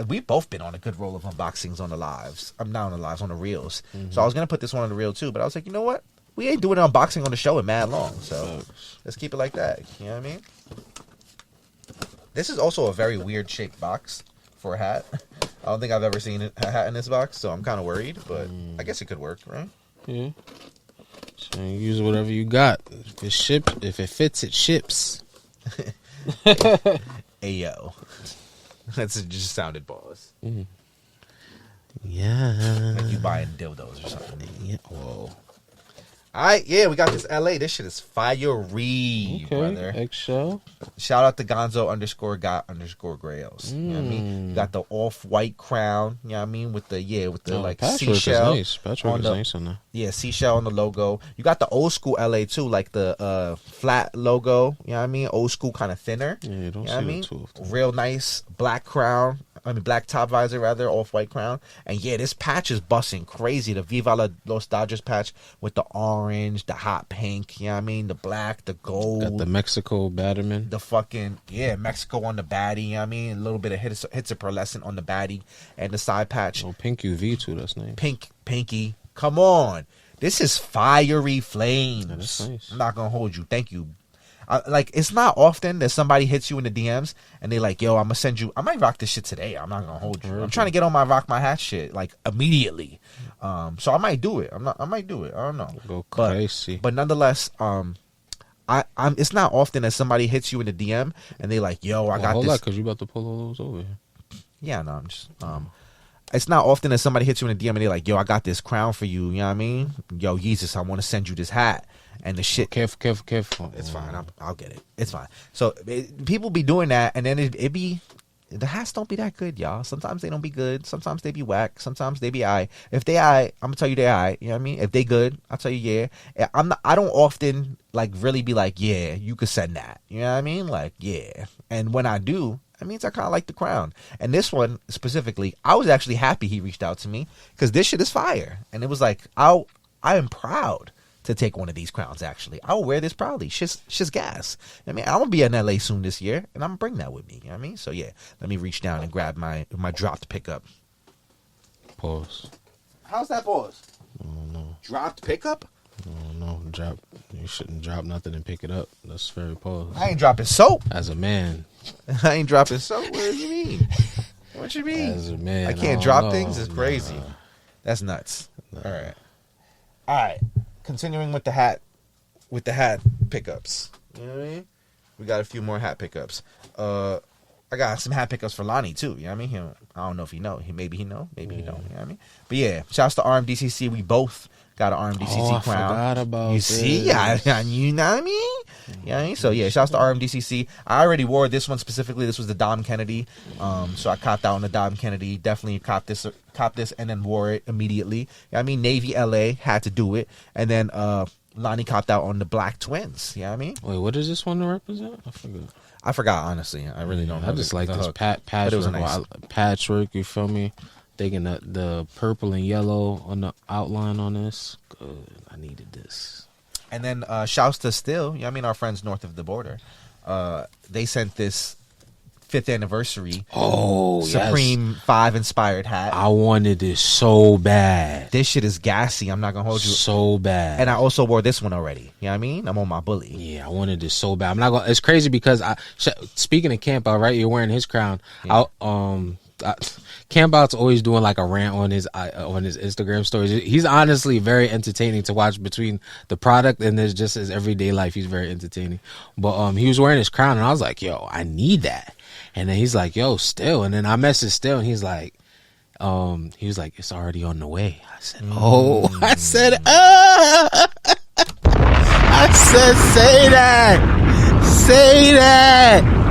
we've both been on a good roll of unboxings on the lives. I'm not on the lives, on the reels. Mm-hmm. So I was gonna put this one on the reel too, but I was like, you know what? We ain't doing an unboxing on the show in mad long. So let's keep it like that. You know what I mean? This is also a very weird shaped box for a hat. I don't think I've ever seen a hat in this box, so I'm kind of worried, but I guess it could work, right? Yeah. So you use whatever you got. If it fits, it ships. Ayo. That's just sounded balls. Mm-hmm. Yeah. Like you buying dildos or something. Yeah. Whoa. All right, yeah, we got this LA. This shit is fiery, brother. Eggshell. Shout out to Gonzo _Got Grails. You know what I mean? You got the off-white crown, you know what I mean? With the like seashell. Patchwork is nice on there. Yeah, seashell on the logo. You got the old school LA too, like the flat logo, you know what I mean? Old school, kind of thinner. Yeah, you don't see it too often. Real nice black crown. Black top visor, rather, off-white crown. And yeah, this patch is busting crazy. The Viva Los Dodgers patch with the orange, the hot pink, you know what I mean? The black, the gold. Got the Mexico Batterman. The fucking, Mexico on the baddie, you know what I mean? A little bit of hits of pearlescent on the baddie. And the side patch. Oh, pink UV too, that's nice. Pinky. Come on. This is fiery flames. Yeah, that's nice. I'm not going to hold you. Thank you. It's not often that somebody hits you in the DMs and they like, yo, I'm gonna send you. I might rock this shit today. I'm not gonna hold you. I'm trying to get on my rock my hat shit like immediately. So I might do it. I might do it. I don't know. Go crazy. But nonetheless, it's not often that somebody hits you in the DM and they like, yo, I got hold this. Because you about to pull all those over here. Yeah, no, I'm just. It's not often that somebody hits you in the DM and they're like, yo, I got this crown for you. You know what I mean? Yo, Yesus, I want to send you this hat. And the shit. Careful. It's fine. I'll get it. It's fine. So people be doing that, and then it be the hats don't be that good, y'all. Sometimes they don't be good. Sometimes they be whack. Sometimes they be aight. If they aight, I'm gonna tell you they aight. You know what I mean? If they good, I'll tell you yeah. I don't often like really be like, yeah, you could send that. You know what I mean? Like, yeah. And when I do, that means I kind of like the crown. And this one specifically, I was actually happy he reached out to me because this shit is fire. And it was like, I am proud to take one of these crowns, actually. I'll wear this proudly. Shit's gas. I mean, I'm going to be in LA soon this year, and I'm going to bring that with me. You know what I mean? So, yeah, let me reach down and grab my dropped pickup. Pause. How's that pause? Oh, no. Dropped pickup? No, you shouldn't drop nothing and pick it up. That's very pause. I ain't dropping soap. As a man. I ain't dropping soap. What do you mean? What you mean? As a man. I can't drop things. It's crazy. That's nuts. All right. Continuing with the hat pickups. You know what I mean? We got a few more hat pickups. I got some hat pickups for Lani too. You know what I mean? I don't know if he know. Maybe he know. Maybe he don't. You know what I mean? But yeah, shouts to RMDCC. We both got an RMDCC crown. I forgot about you see? You know what I mean? You know what I mean? So yeah, shouts to RMDCC. I already wore this one specifically. This was the Dom Kennedy. So I copped out on the Dom Kennedy. Definitely copped this and then wore it immediately. You know what I mean? Navy LA had to do it. And then Lani copped out on the Black Twins. You know what I mean? Wait, what does this one represent? I forgot, honestly. I really don't know. I just like this patchwork. Patchwork, you feel me? Thinking that the purple and yellow on the outline on this. Good. I needed this. And then shouts to Styll. You know what I mean? Our friends north of the border. They sent this 5th anniversary Supreme 5 inspired hat. I wanted this so bad. This shit is gassy. I'm not gonna hold you so bad. And I also wore this one already. You know what I mean? I'm on my bully. Yeah, I wanted this so bad. I'm not gonna. It's crazy because speaking of Campout, right? You're wearing his crown. Yeah. Campout's always doing like a rant on his Instagram stories. He's honestly very entertaining to watch between the product and there's just his everyday life. He's very entertaining. But he was wearing his crown and I was like, yo, I need that. And then he's like, yo, Styll. And then I messaged Styll and he's like, he was like, it's already on the way. I said, I said, I said, say that.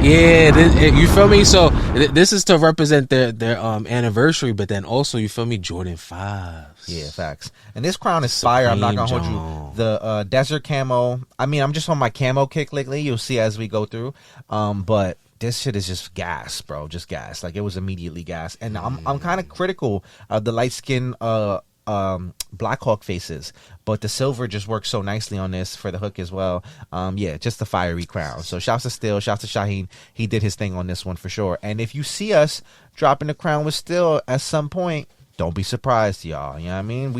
Yeah, you feel me? So this is to represent their anniversary, but then also, you feel me, Jordan 5s. Yeah, facts. And this crown is fire. I'm not gonna hold you. The desert camo. I mean, I'm just on my camo kick lately. You'll see as we go through. But this shit is just gas, bro. Just gas. Like it was immediately gas. And I'm kind of critical of the light skin Blackhawk faces, but the silver just works so nicely on this for the hook as well. Yeah, just the fiery crown. So shouts to Styll, shouts to Shaheen. He did his thing on this one for sure. And if you see us dropping the crown with Styll at some point, don't be surprised, y'all. You know what I mean?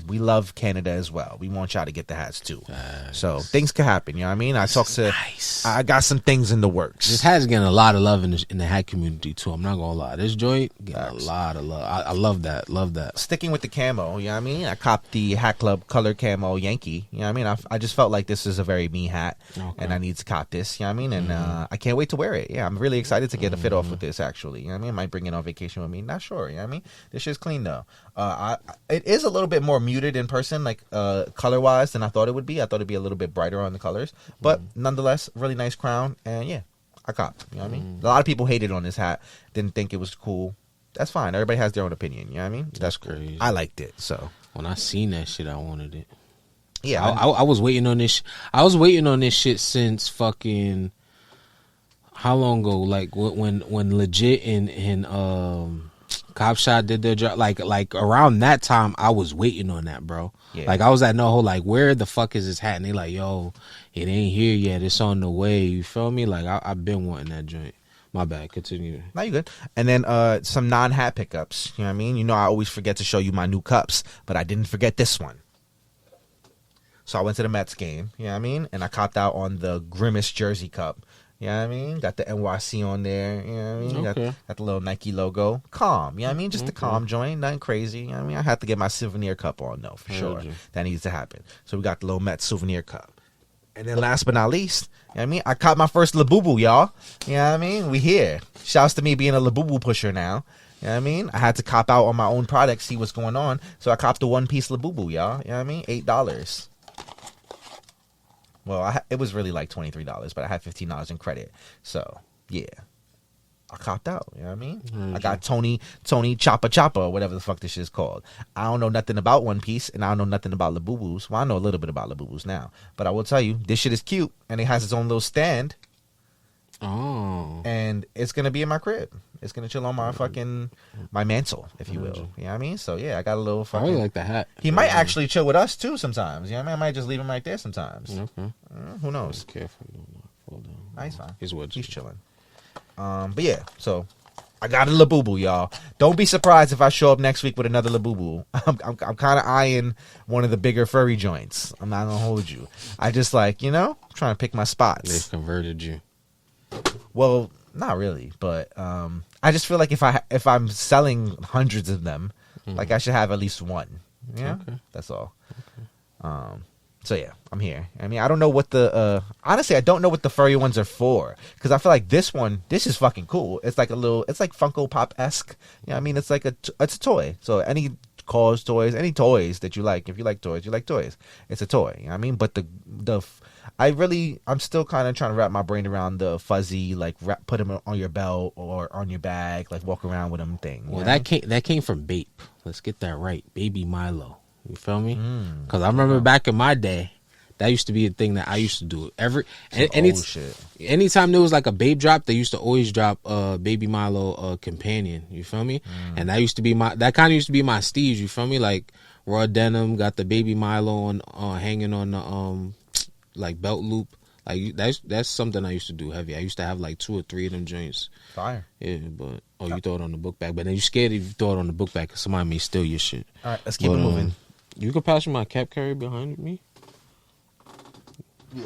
We love Canada as well. We want y'all to get the hats too. So things could happen. You know what I mean? I got some things in the works. This hat's getting a lot of love in the hat community too. I'm not gonna lie. This joint getting a lot of love. I love that. Love that. Sticking with the camo, you know what I mean? I copped the Hatclub Colour Camo Yankee. You know what I mean? I just felt like this is a very me hat, and I need to cop this. You know what I mean? And I can't wait to wear it. Yeah, I'm really excited to get a fit off with this. Actually, you know what I mean? I might bring it on vacation with me. Not sure. You know what I mean? This shit's clean though. It is a little bit more muted in person, like color wise, than I thought it would be. I thought it'd be a little bit brighter on the colors, but nonetheless, really nice crown. And yeah, I copped. You know what I mean? A lot of people hated on this hat, didn't think it was cool. That's fine. Everybody has their own opinion. You know what I mean? That's crazy. I liked it. So when I seen that shit, I wanted it. Yeah, I was waiting on this. I was waiting on this shit since fucking how long ago? Like when legit and Cop Shot did their job, like around that time, I was waiting on that, bro. Yeah. Like I was at NoHo, like where the fuck is this hat? And they like, yo, it ain't here yet. It's on the way. You feel me? Like I've been wanting that joint. My bad. Continue. No, you good. And then some non-hat pickups. You know what I mean? You know I always forget to show you my new cups, but I didn't forget this one. So I went to the Mets game. You know what I mean? And I copped out on the Grimace jersey cup. You know what I mean? Got the NYC on there. You know what I mean? Okay. Got the little Nike logo. Calm. You know what I mean? Just the calm joint. Nothing crazy. You know what I mean? I had to get my souvenir cup on, though, for sure. That needs to happen. So we got the little Mets souvenir cup. And then last but not least, you know what I mean? I caught my first Labubu, y'all. You know what I mean? We here. Shouts to me being a Labubu pusher now. You know what I mean? I had to cop out on my own product, see what's going on. So I copped the one-piece Labubu, y'all. You know what I mean? $8. Well, it was really like $23, but I had $15 in credit. So, yeah. I copped out. You know what I mean? I got Tony Choppa, or whatever the fuck this shit is called. I don't know nothing about One Piece, and I don't know nothing about Labubus. Well, I know a little bit about Labubus now. But I will tell you, this shit is cute, and it has its own little stand. Oh. And it's going to be in my crib. It's going to chill on my my mantle, if you will. You know what I mean? So, yeah, I got a little fucking... I really like the hat. He might actually chill with us, too, sometimes. You know what I mean? I might just leave him right there sometimes. Okay. Who knows? Careful. Fall down. Nah, he's fine. He's chilling. But, yeah, so I got a Labubu, y'all. Don't be surprised if I show up next week with another Labubu. I'm kind of eyeing one of the bigger furry joints. I'm not gonna hold you. I just like, trying to pick my spots. They've converted you. Well, not really, but I just feel like if I'm selling hundreds of them, like I should have at least one. Yeah, okay. That's all. Okay. So yeah, I'm here. I mean, I don't know what the honestly, I don't know what the furry ones are for, because I feel like this is fucking cool. It's like it's like Funko Pop-esque. Yeah, I mean, it's like it's a toy. So any cause toys, any toys that you like, if you like toys, you like toys. It's a toy. You know what I mean, but I'm still kind of trying to wrap my brain around the fuzzy, like put them on your belt or on your bag, like walk around with them thing. Well, that came from Bape. Let's get that right, Baby Milo. You feel me? Because I remember back in my day, that used to be a thing that I used to do. Anytime there was like a Babe drop, they used to always drop Baby Milo companion. You feel me? And that kind of used to be my steez. You feel me? Like raw denim, got the Baby Milo on hanging on the like belt loop. Like that's something I used to do heavy. I used to have like 2 or 3 of them joints. Fire. Yeah, but you throw it on the book bag. But then you scared if you throw it on the book bag because somebody may steal your shit. All right, let's keep it moving. You can pass me my cap carrier behind me. Yeah.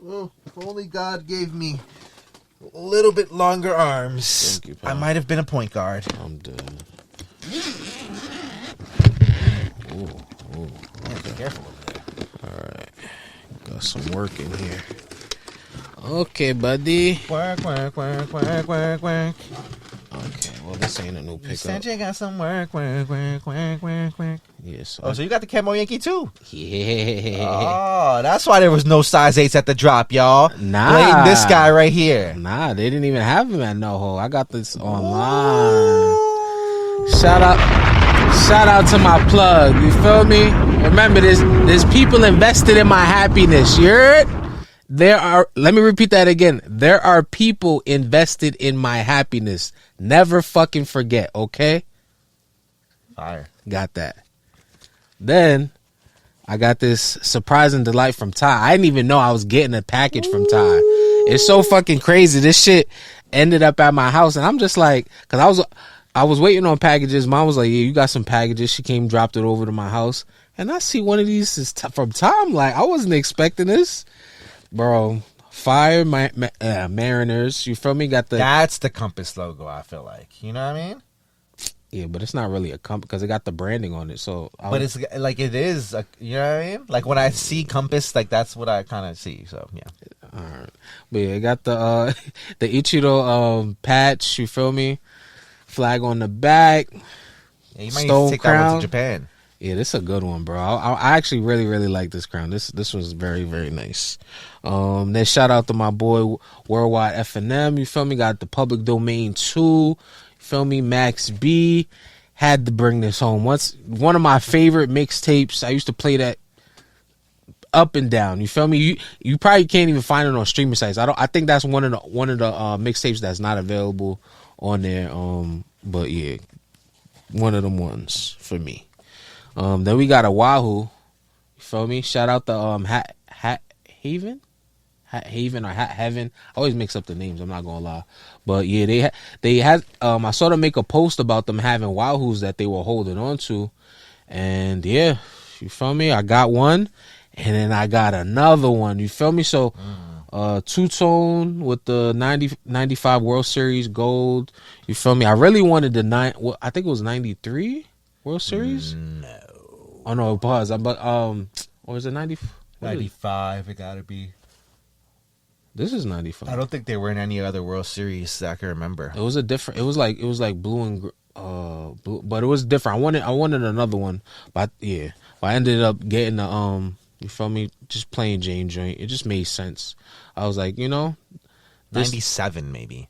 Well, if only God gave me a little bit longer arms, Thank you, I might have been a point guard. I'm dead. Ooh. Okay. Be careful over there. All right. Got some work in here. Okay, buddy. Work. Okay, well, this ain't a new pickup. You said you got some work. Yes. Oh, so you got the Camo Yankee too? Yeah. Oh, that's why there was no size 8s at the drop, y'all. Nah. Blading this guy right here. Nah, they didn't even have him at NoHo. I got this online. Shout out to my plug. You feel me? Remember, there's people invested in my happiness. You heard? Let me repeat that again. There are people invested in my happiness. Never fucking forget, okay? Fire. Got that. Then I got this surprising delight from Ty. I didn't even know I was getting a package from Ty. It's so fucking crazy. This shit ended up at my house, and I'm just like, because I was waiting on packages. Mom was like, yeah, you got some packages. She came, dropped it over to my house, and I see one of these is from Ty. I'm like, I wasn't expecting this. Bro, fire Mariners. You feel me? That's the Compass logo, I feel like. You know what I mean? Yeah, but it's not really a Compass because it got the branding on it. But it's like it is, you know what I mean? Like when I see Compass, like that's what I kind of see. So yeah. All right, but yeah, it got the Ichiro patch. You feel me? Flag on the back. Yeah, you might need to take that one to Japan. Yeah, this is a good one, bro. I actually really, really like this crown. This was very, very nice. Then shout out to my boy Worldwide F&M. You feel me? Got the Public Domain 2. You feel me? Max B had to bring this home. One of my favorite mixtapes. I used to play that up and down. You feel me? You probably can't even find it on streaming sites. I think that's one of the mixtapes that's not available on there. But yeah, one of them ones for me. Then we got a Wahoo. You feel me? Shout out to Hat Haven or Hat Heaven. I always mix up the names. I'm not gonna lie, but yeah, they had. I saw them make a post about them having Wahoos that they were holding on to, and yeah, you feel me? I got one, and then I got another one. You feel me? So, two-tone with the 95 World Series gold. You feel me? I really wanted the I think it was 93 World Series. No. Oh no, it was. But or is it 90? 95? It gotta be. This is 95. I don't think they were in any other World Series that I can remember. It was a different. It was like blue and blue, but it was different. I wanted another one, but yeah, I ended up getting the You feel me? Just plain Jane joint. It just made sense. I was like, 97 maybe.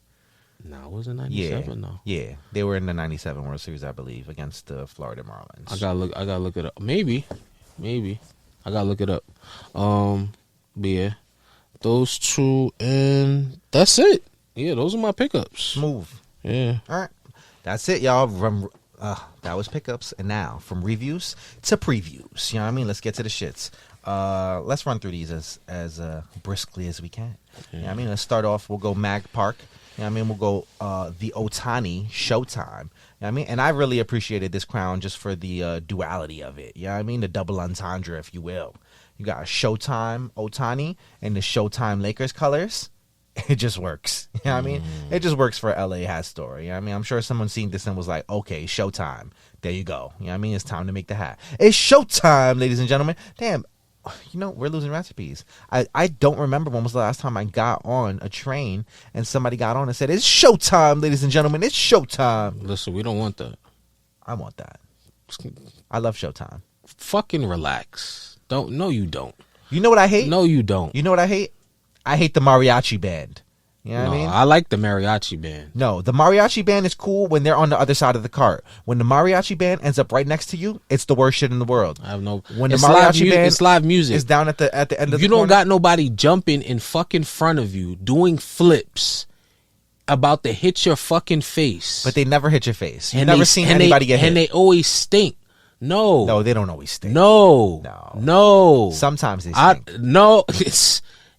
No, it wasn't 97. No. Yeah, they were in the 97 World Series, I believe, against the Florida Marlins. I gotta look it up. Maybe. I gotta look it up. But yeah, those two, and that's it. Yeah, those are my pickups. Smooth. Yeah. All right, that's it, y'all. That was pickups. And now, from reviews to previews. You know what I mean? Let's get to the shits. Let's run through these as briskly as we can. You know what I mean? Let's start off. We'll go Mag Park. You know what I mean? We'll go the Otani Showtime. You know what I mean? And I really appreciated this crown just for the duality of it. You know what I mean? The double entendre, if you will. You got a Showtime Otani and the Showtime Lakers colors. It just works. You know what I mean? It just works for LA hat store. You know what I mean? I'm sure someone seen this and was like, okay, Showtime. There you go. You know what I mean? It's time to make the hat. It's Showtime, ladies and gentlemen. Damn. You know, we're losing recipes. I don't remember when was the last time I got on a train and somebody got on and said, it's Showtime, ladies and gentlemen. It's Showtime. Listen, we don't want that. I want that. I love Showtime. Fucking relax. No, you don't. You know what I hate? No, you don't. You know what I hate? I hate the mariachi band. You know what I mean? I like the mariachi band. No, the mariachi band is cool when they're on the other side of the cart. When the mariachi band ends up right next to you, it's the worst shit in the world. I have no. When the mariachi band it's live music. is down at the end of the You don't corner, got nobody jumping in fucking front of you doing flips about to hit your fucking face. but they never hit your face. You've never seen anybody get hit. And they always stink. No, they don't always stink. No. Sometimes they stink. No,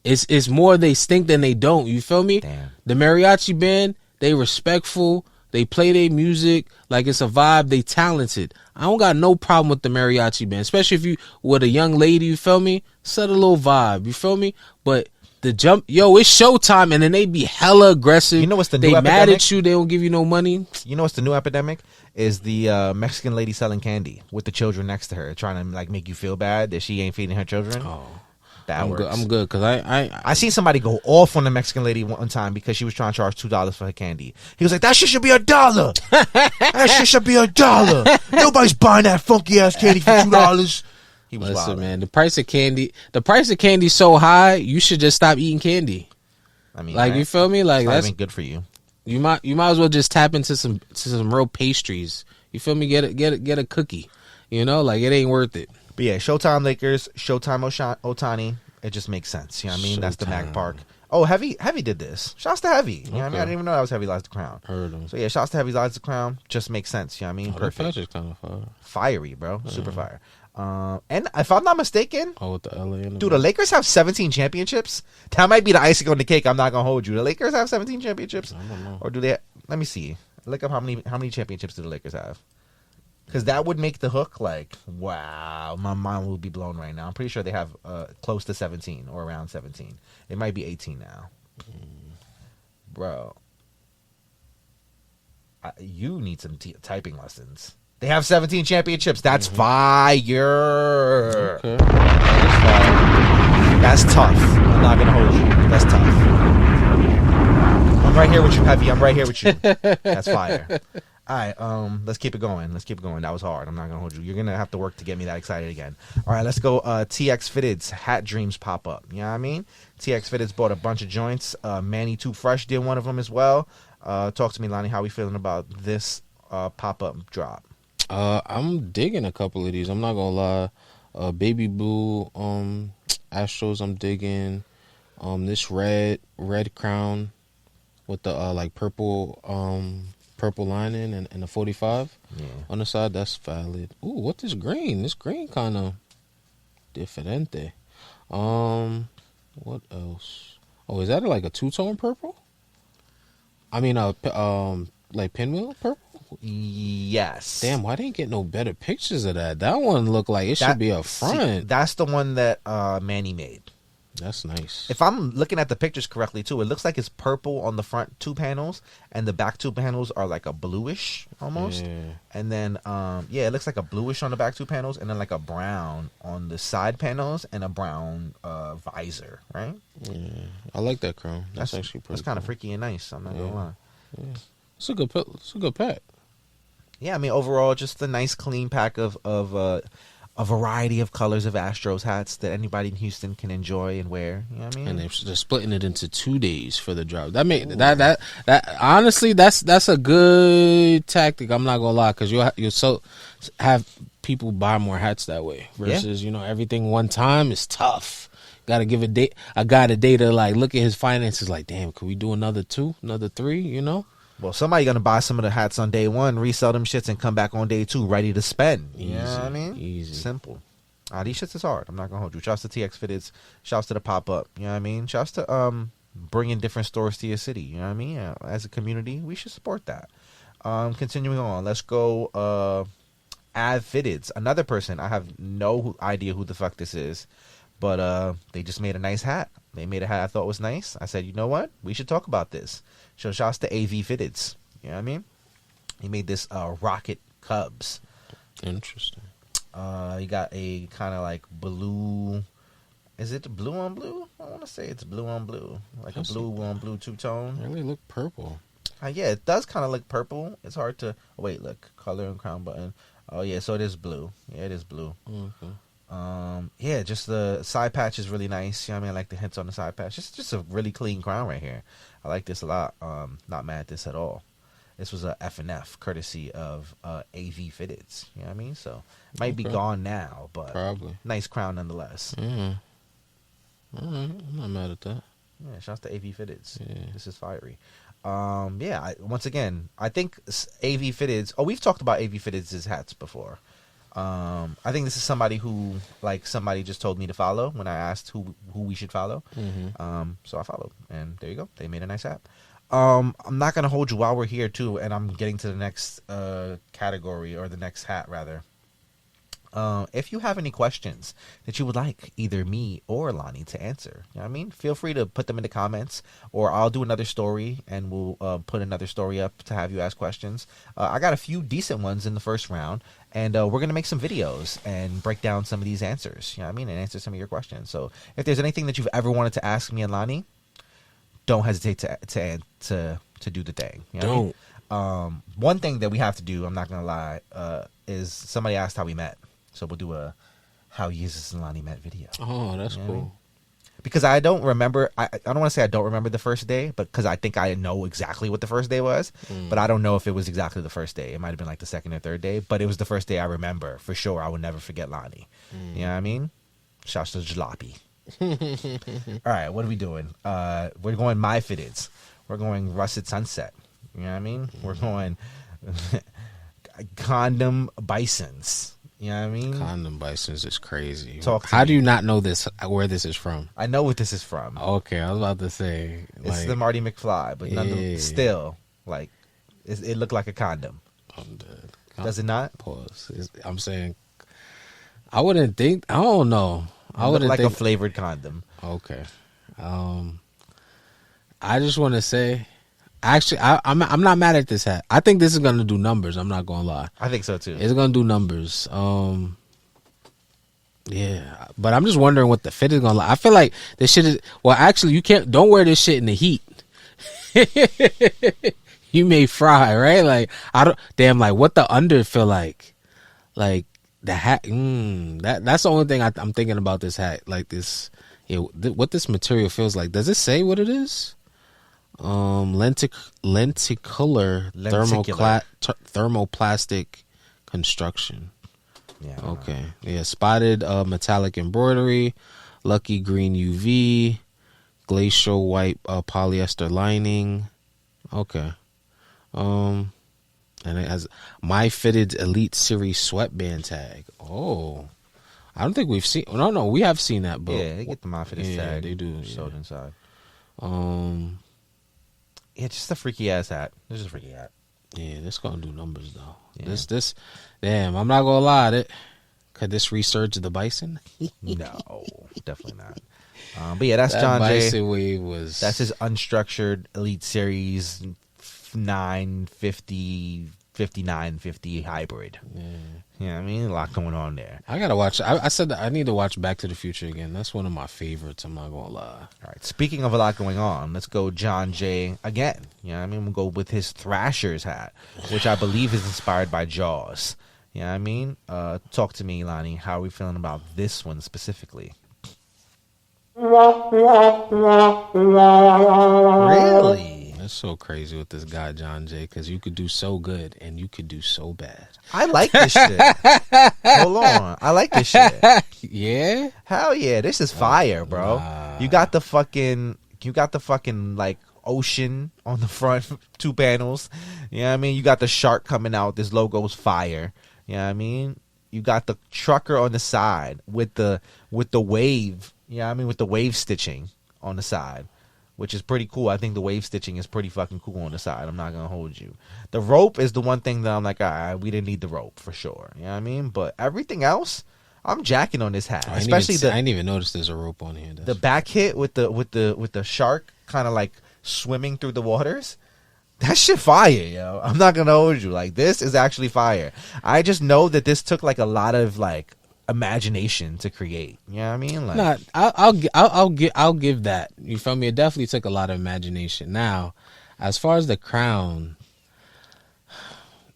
it's more they stink than they don't. You feel me? Damn. The mariachi band, they respectful. They play their music like it's a vibe. They talented. I don't got no problem with the mariachi band, especially if you with a young lady. You feel me? Set a little vibe. You feel me? But the jump, it's Showtime, and then they be hella aggressive. You know what's the new They epidemic? mad at you. They don't give you no money. You know what's the new epidemic? Is the Mexican lady selling candy with the children next to her, trying to like make you feel bad that she ain't feeding her children. Oh, that works. I'm good because I seen somebody go off on the Mexican lady one time because she was trying to charge $2 for her candy. He was like, "That shit should be $1. That shit should be $1. Nobody's buying that funky ass candy for $2." He was Listen, wild. man. The price of candy so high. You should just stop eating candy. I mean, Like right? you feel me? Like It's not that's even good for you. you might as well just tap into some real pastries. You feel me? Get a cookie. You know, like it ain't worth it. But yeah, Showtime Lakers, Showtime Otani. It just makes sense. You know what I mean? That's the Mag Showtime. Park. Oh, Heavy did this. Shouts to Heavy. You know what I mean? I didn't even know that was Heavy Lies the Crown. Heard him. So yeah, shouts to Heavy Lies the Crown. Just makes sense. You know what I mean? That Perfect. patch is kind of fire. Fiery, bro. Super fire. And if I'm not mistaken, Oh, with the LA in the dude, the Lakers have 17 championships. That might be the icing on the cake. I'm not gonna hold you. The Lakers have 17 championships, I don't know. or do they? Let me see. Look up how many championships do the Lakers have? Because that would make the hook like, wow, my mind will be blown right now. I'm pretty sure they have close to 17 or around 17. It might be 18 now, bro. You need some typing lessons. They have 17 championships. That's fire. Okay. That's tough. I'm not gonna hold you. That's tough. I'm right here with you, Heavy. I'm right here with you. That's fire. All right, let's keep it going. That was hard. I'm not gonna hold you. You're gonna have to work to get me that excited again. All right, let's go. TX Fitted's Hat Dreams pop up. You know what I mean? TX Fitted's bought a bunch of joints. Manny Too Fresh did one of them as well. Talk to me, Lani. How we feeling about this pop up drop? I'm digging a couple of these. I'm not gonna lie. Baby Blue, Astros. I'm digging. This red crown with the like purple lining and the 45 on the side. That's valid. Ooh, what this green? This green kind of diferente. What else? Oh, is that like a two-tone purple? I mean, like pinwheel purple. Yes. Damn, why didn't get no better pictures of that? That one looked like it should be up front. See, that's the one that Manny made. That's nice. If I'm looking at the pictures correctly, too, it looks like it's purple on the front two panels, and the back two panels are like a bluish almost. Yeah. And then, it looks like a bluish on the back two panels, and then like a brown on the side panels, and a brown visor, right? Yeah, I like that crown. That's actually pretty. That's kind of cool. freaky and nice. I'm not gonna lie. Yeah. It's a good pack. Yeah, I mean, overall, just a nice, clean pack of a variety of colors of Astros hats that anybody in Houston can enjoy and wear. You know what I mean? And they're splitting it into 2 days for the drop. That honestly, that's a good tactic. I'm not gonna lie, because you'll have people buy more hats that way versus everything one time is tough. Got to give a guy a day to like look at his finances. Like, damn, could we do another 2, another 3? You know? Well, somebody gonna buy some of the hats on day one, resell them shits, and come back on day two ready to spend. You know what I mean? Easy. Simple. These shits is hard. I'm not gonna hold you. Shouts to TX Fitteds. Shouts to the pop up. You know what I mean? Shouts to bringing different stores to your city. You know what I mean? As a community, we should support that. Continuing on, let's go. Av Fitteds, another person. I have no idea who the fuck this is, but they just made a nice hat. They made a hat I thought was nice. I said, you know what? We should talk about this. So shouts to AV Fitteds. You know what I mean? He made this Rocket Cubs. Interesting. You got a kind of like blue. Is it blue on blue? I want to say it's blue on blue, like a blue on blue two-tone. Really look purple. Yeah, it does kind of look purple. It's hard to wait. Look, color and crown button. Oh yeah, so it is blue. Yeah, it is blue. Okay. Yeah, just the side patch is really nice. You know what I mean? I like the hints on the side patch. Just a really clean crown right here. I like this a lot. Not mad at this at all. This was a F&F courtesy of AV Fitteds. You know what I mean? So it might be gone now, but probably nice crown nonetheless. All right, I'm not mad at that. Yeah, shouts to AV Fitteds. Yeah. This is fiery. Once again, I think AV Fitteds. Oh, we've talked about AV Fitteds' hats before. I think this is somebody who, like, somebody just told me to follow when I asked who we should follow. So I followed, and there you go. They made a nice hat. I'm not gonna hold you while we're here too, and I'm getting to the next category, or the next hat rather. If you have any questions that you would like either me or Lani to answer, you know what I mean? Feel free to put them in the comments, or I'll do another story and we'll put another story up to have you ask questions. I got a few decent ones in the first round, and we're going to make some videos and break down some of these answers, you know what I mean? And answer some of your questions. So if there's anything that you've ever wanted to ask me and Lani, don't hesitate to do the thing. You know what I mean? One thing that we have to do, I'm not going to lie, is somebody asked how we met. So we'll do a how Yesus and Lani met video. Oh, that's you know cool. I mean? Because I don't remember. I don't want to say I don't remember the first day, but because I think I know exactly what the first day was. But I don't know if it was exactly the first day. It might have been like the second or third day. But it was the first day I remember for sure. I would never forget Lani. You know what I mean? Shouts to Jalopy. All right, what are we doing? We're going My Fitteds. We're going Russet Sunset. You know what I mean? We're going Condom Bisons. You know what I mean? Condom Bisons is crazy. How do you not know this? Where this is from? I know what this is from. Okay, I was about to say it's the Marty McFly, but still, like, it looked like a condom. I'm dead. Does it not? Pause. I'm saying, I wouldn't think. I don't know. I wouldn't like think a flavored condom. Okay. I just want to say. Actually, I'm not mad at this hat. I think this is gonna do numbers. I'm not gonna lie. I think so too. It's gonna do numbers. Yeah, but I'm just wondering what the fit is gonna like. I feel like this shit is. Well, actually, you can't. Don't wear this shit in the heat. You may fry, right? Like I don't. Damn, like what the under feel like? Like the hat. That's the only thing I'm thinking about this hat. Like this. Yeah, what this material feels like. Does it say what it is? Lenticular thermoplastic construction. Yeah. Okay. Yeah. Spotted metallic embroidery, lucky green UV, glacial white polyester lining. Okay. And it has My Fitted Elite Series sweatband tag. Oh, I don't think we've seen. No, we have seen that. But yeah, they get the My Fitted tag. They do. Sold inside. Yeah, just a freaky ass hat. This is a freaky hat. Yeah, this gonna do numbers though. Yeah. This, damn. I'm not gonna lie. Could this resurge the bison? No, definitely not. But yeah, that's John Bison J. wave was. That's his unstructured Elite Series 950, 5950 hybrid. Yeah. Yeah, I mean, a lot going on there. I gotta watch. I said that I need to watch Back to the Future again. That's one of my favorites. I'm not gonna lie. All right. Speaking of a lot going on, let's go John J. again. You know what I mean? We'll go with his Thrashers hat, which I believe is inspired by Jaws. You know what I mean? Talk to me, Lani. How are we feeling about this one specifically? Really? That's so crazy with this guy John J. Because you could do so good and you could do so bad. I like this shit. Hold on. I like this shit. Yeah? Hell yeah. This is fire, bro. You got the fucking like ocean on the front, 2 panels. You know what I mean? You got the shark coming out. This logo's fire. You know what I mean? You got the trucker on the side with the wave. You know what I mean? With the wave stitching on the side, which is pretty cool. I think the wave stitching is pretty fucking cool on the side. I'm not going to hold you. The rope is the one thing that I'm like, all right, we didn't need the rope for sure. You know what I mean? But everything else, I'm jacking on this hat. Especially I didn't even notice there's a rope on here. The back hit with the shark kind of like swimming through the waters. That shit fire, yo. I'm not going to hold you. Like, this is actually fire. I just know that this took like a lot of like imagination to create. You know what I mean? Like, nah, I'll give that. You feel me? It definitely took a lot of imagination. Now, as far as the crown,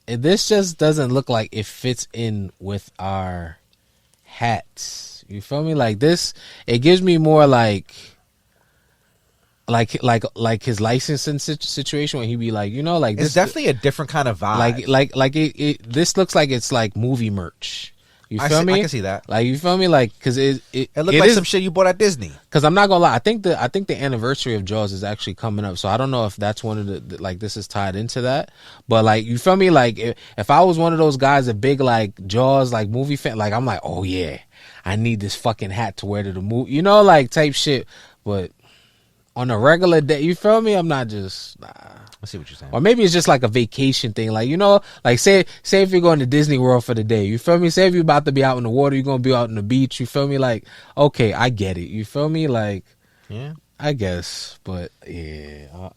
this just doesn't look like it fits in with our hats. You feel me? Like this, it gives me more like his licensing situation when he be like, you know, like it's this, definitely a different kind of vibe. Like it this looks like it's like movie merch. You feel me? I can see that. Like, you feel me? Like, because it looked like some shit you bought at Disney. Because I'm not gonna lie, I think the anniversary of Jaws is actually coming up, so I don't know if that's one of the like this is tied into that. But like, you feel me? Like, if I was one of those guys, a big like Jaws like movie fan, like I'm like, oh yeah, I need this fucking hat to wear to the movie, you know, like type shit. But on a regular day, you feel me? I'm not just. Nah. I see what you're saying. Or maybe it's just like a vacation thing. Like, you know, like say if you're going to Disney World for the day, you feel me? Say if you're about to be out in the water, you're going to be out on the beach, you feel me? Like, okay, I get it. You feel me? Like, yeah, I guess. But, yeah. All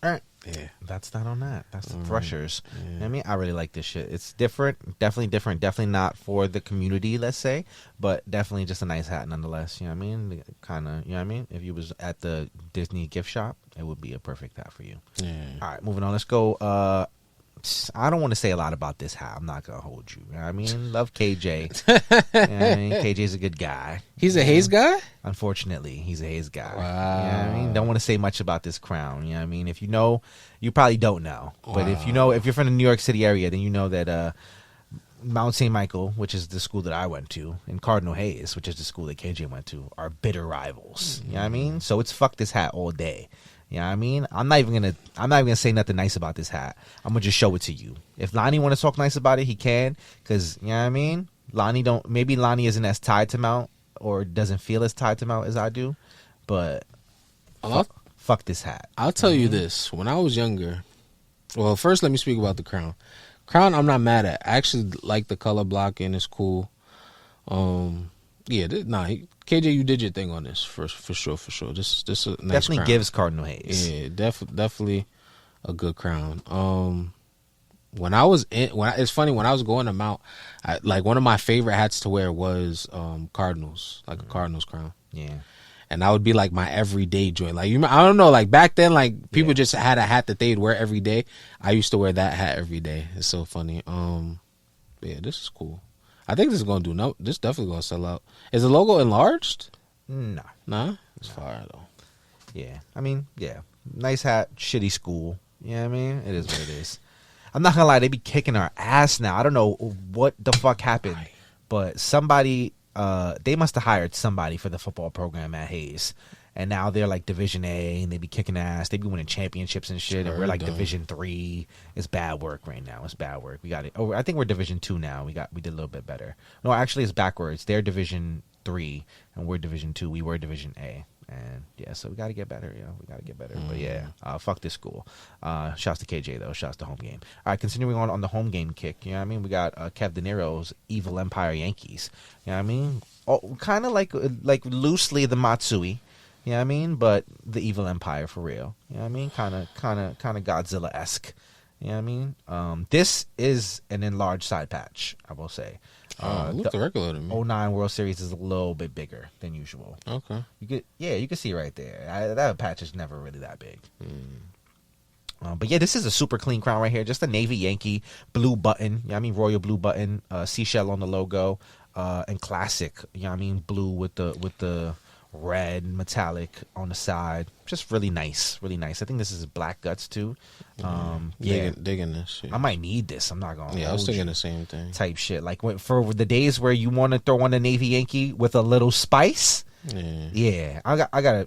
right. Yeah. That's that on that. That's the Threshers. Yeah. You know what I mean? I really like this shit. It's different. Definitely not for the community, let's say, but definitely just a nice hat nonetheless. You know what I mean? Kind of, you know what I mean? If you was at the Disney gift shop, it would be a perfect hat for you. Yeah. All right, moving on. Let's go. I don't want to say a lot about this hat. I'm not going to hold you. You know what I mean? Love KJ. You know what I mean? KJ's a good guy. He's a Hayes guy? Unfortunately, he's a Hayes guy. Wow. You know what I mean? Don't want to say much about this crown. You know what I mean? If you know, you probably don't know. But if you know, if you're from the New York City area, then you know that Mount St. Michael, which is the school that I went to, and Cardinal Hayes, which is the school that KJ went to, are bitter rivals. You know what I mean? So it's fuck this hat all day. You know what I mean? I'm not even gonna say nothing nice about this hat. I'm gonna just show it to you. If Lani want to talk nice about it, he can. Cause you know what I mean? Maybe Lani isn't as tied to Mount or doesn't feel as tied to Mount as I do. But fuck this hat. I'll tell you this. When I was younger, well, first let me speak about the crown. Crown, I'm not mad at. I actually like the color blocking. It's cool. KJ, you did your thing on this for sure. This is a nice definitely crown. Gives Cardinal Hayes. Yeah, definitely a good crown. It's funny when I was going to Mount, like one of my favorite hats to wear was Cardinals, like a Cardinals crown. Yeah. And that would be like my everyday joint. Like I don't know, like back then, like people just had a hat that they'd wear every day. I used to wear that hat every day. It's so funny. Yeah, this is cool. I think this is gonna do this definitely gonna sell out. Is the logo enlarged? No. Nah? It's fire though. Yeah. I mean, yeah. Nice hat, shitty school. You know what I mean? It is what it is. I'm not gonna lie, they be kicking our ass now. I don't know what the fuck happened, but somebody they must have hired somebody for the football program at Hayes. And now they're like Division A, and they be kicking ass. They be winning championships and shit. And we're like Division 3. It's bad work right now. It's bad work. We got it. Oh, I think we're Division 2 now. We did a little bit better. No, actually, it's backwards. They're Division 3, and we're Division 2. We were Division A. And yeah, so we got to get better. You know, we got to get better. But yeah, fuck this school. Shouts to KJ though. Shouts to home game. All right, continuing on the home game kick. You know what I mean? We got Kev De Niro's Evil Empire Yankees. You know what I mean? Oh, kind of like loosely the Matsui. You know what I mean? But the Evil Empire for real. You know what I mean? Kind of Godzilla-esque. You know what I mean? This is an enlarged side patch, I will say. It looks regular to me. 09 World Series is a little bit bigger than usual. Okay. You can see right there. That patch is never really that big. But yeah, this is a super clean crown right here. Just a navy Yankee blue button. You know what I mean? Royal blue button. Seashell on the logo. And classic. You know what I mean? Blue with the red metallic on the side. Just really nice. I think this is black guts too. Digging this shit. I might need this. I'm not gonna. Yeah, I was thinking the same thing. Type shit. Like for the days where you want to throw on a navy Yankee with a little spice. Yeah, I gotta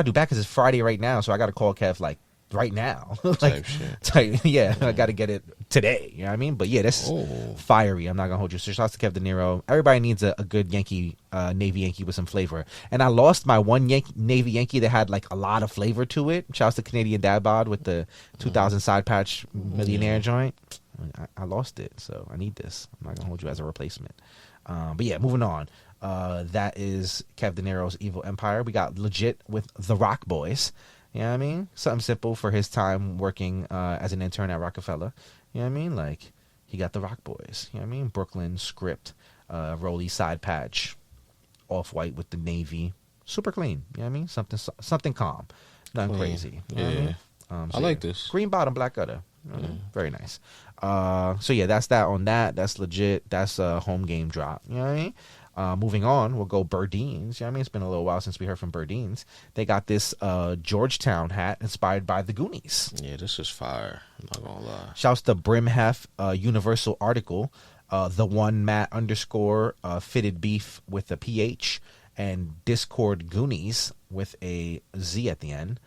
do back because it's Friday right now, so I gotta call Kev like right now. Like, I gotta get it today. You know what I mean? But yeah, that's fiery. I'm not gonna hold you. So shout out to Kev De Niro. Everybody needs a good Yankee, Navy Yankee with some flavor. And I lost my one Navy Yankee that had like a lot of flavor to it. Shout out to Canadian Dad Bod with the 2000 side patch millionaire joint. I lost it, so I need this. I'm not gonna hold you as a replacement. But yeah, moving on. That is Kev De Niro's Evil Empire. We got Legit with the Rock Boys. You know what I mean? Something simple for his time working as an intern at Rockefeller. You know what I mean? Like, he got the Rock Boys. You know what I mean? Brooklyn script, Rolly side patch, off-white with the navy. Super clean. You know what I mean? Something calm. Nothing crazy. You know what I mean? I like this. Green bottom, black gutter. Very nice. So yeah, that's that on that. That's legit. That's a home game drop. You know what I mean? Moving on, we'll go Burdeen's. You know what I mean? It's been a little while since we heard from Burdeen's. They got this Georgetown hat inspired by the Goonies. Yeah, this is fire. I'm not gonna lie. Shouts to Brimhef Universal Article, the one Matt _ fitted beef with a PH, and Discord Goonies with a Z at the end.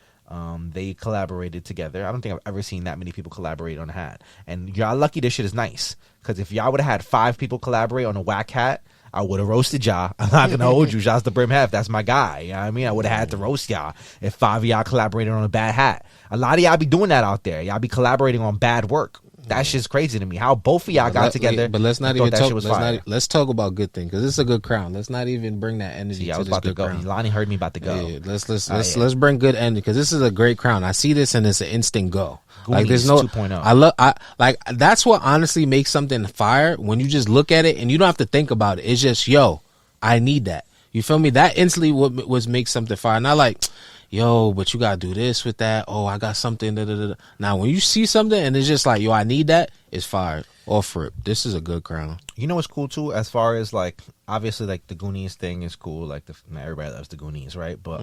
They collaborated together. I don't think I've ever seen that many people collaborate on a hat. And y'all lucky this shit is nice. Because if y'all would have had 5 people collaborate on a whack hat, I would have roasted y'all. I'm not going to hold you. Shouts to Brim Hef. That's my guy. You know what I mean? I would have had to roast y'all if 5 of y'all collaborated on a bad hat. A lot of y'all be doing that out there. Y'all be collaborating on bad work. That shit's crazy to me. How both of y'all got together. But let's not even talk. Let's talk about good things because this is a good crown. Let's not even bring that energy. See, I to was this about to good go. crown. Lonnie heard me about to go. Yeah, let's bring good energy because this is a great crown. I see this and it's an instant go. Goonies, like there's no 2.0. I like that's what honestly makes something fire when you just look at it and you don't have to think about it. It's just I need that. You feel me? That instantly was make something fire. Not like, but you gotta do this with that. Oh, I got something. Da, da, da. Now, when you see something and it's just like, I need that, it's fire. Off rip. This is a good crown. You know what's cool too? As far as like, obviously, like the Goonies thing is cool. Like everybody loves the Goonies, right? But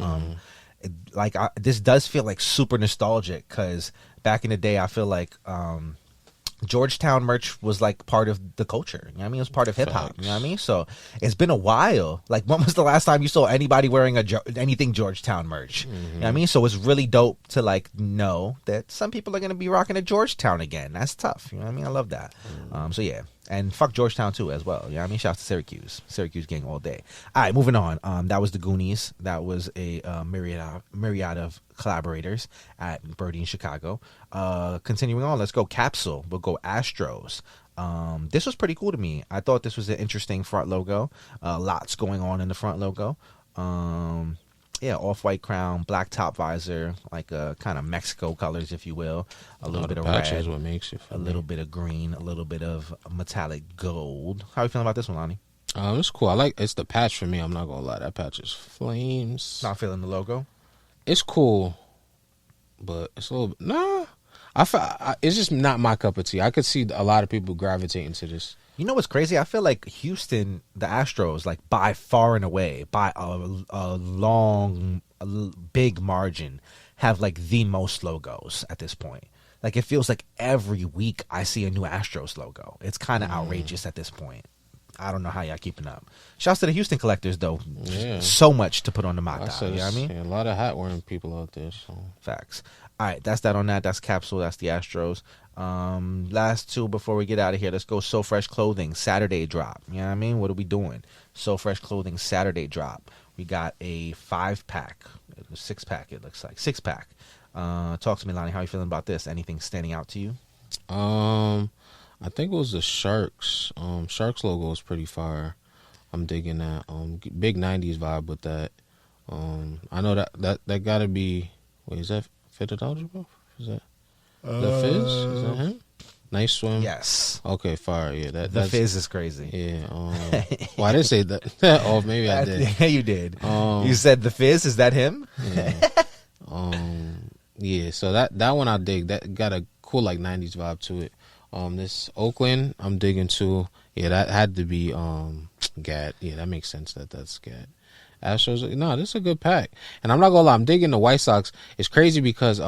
this does feel like super nostalgic because back in the day, I feel like Georgetown merch was like part of the culture. You know what I mean? It was part of hip hop. You know what I mean? So it's been a while. Like, when was the last time you saw anybody wearing anything Georgetown merch? You know what I mean? So it's really dope to like know that some people are going to be rocking a Georgetown again. That's tough. You know what I mean? I love that. So yeah. And fuck Georgetown too as well. You know what I mean? Shouts to Syracuse gang all day. All right, moving on. That was the Goonies. That was a myriad of collaborators at Birdie in Chicago. Continuing on, let's go Capsule. We'll go Astros. This was pretty cool to me. I thought this was an interesting front logo. Lots going on in the front logo. Off-white crown, black top visor, like kind of Mexico colors, if you will. A little bit of red, what makes you a little bit of green, a little bit of metallic gold. How are you feeling about this one, Lani? It's cool. It's the patch for me. I'm not gonna lie, that patch is flames. Not feeling the logo. It's cool, but it's a little bit. Nah, it's just not my cup of tea. I could see a lot of people gravitating to this. You know what's crazy? I feel like Houston, the Astros, like by far and away, by a big margin, have like the most logos at this point. Like, it feels like every week I see a new Astros logo. It's kind of outrageous at this point. I don't know how y'all keeping up. Shouts to the Houston collectors, though. Yeah. So much to put on the mock dial. You know what I mean? Yeah, a lot of hat wearing people out there. So. Facts. All right, that's that on that. That's Capsule. That's the Astros. Last two before we get out of here. Let's go So Fresh Clothing Saturday drop. You know what I mean? What are we doing? So Fresh Clothing Saturday drop. We got a 5-pack, a 6-pack. It looks like 6-pack. Talk to me, Lani. How are you feeling about this? Anything standing out to you? I think it was the Sharks. Sharks logo is pretty fire. I'm digging that. Big 90s vibe with that. I know that gotta be. Wait, is that Fitted Algebra? Is that the Fizz? Is that him? Nice swim. Yes. Okay, fire. Yeah, that's Fizz is crazy. Yeah. Well, I didn't say that. Oh, maybe I did. Yeah, you did. You said the Fizz. Is that him? Yeah. Yeah. So that one I dig. That got a cool like 90s vibe to it. This Oakland, I'm digging too. Yeah, that had to be Gad. Yeah, that makes sense. That's Gad. Astros, no, this is a good pack. And I'm not gonna lie, I'm digging the White Sox. It's crazy because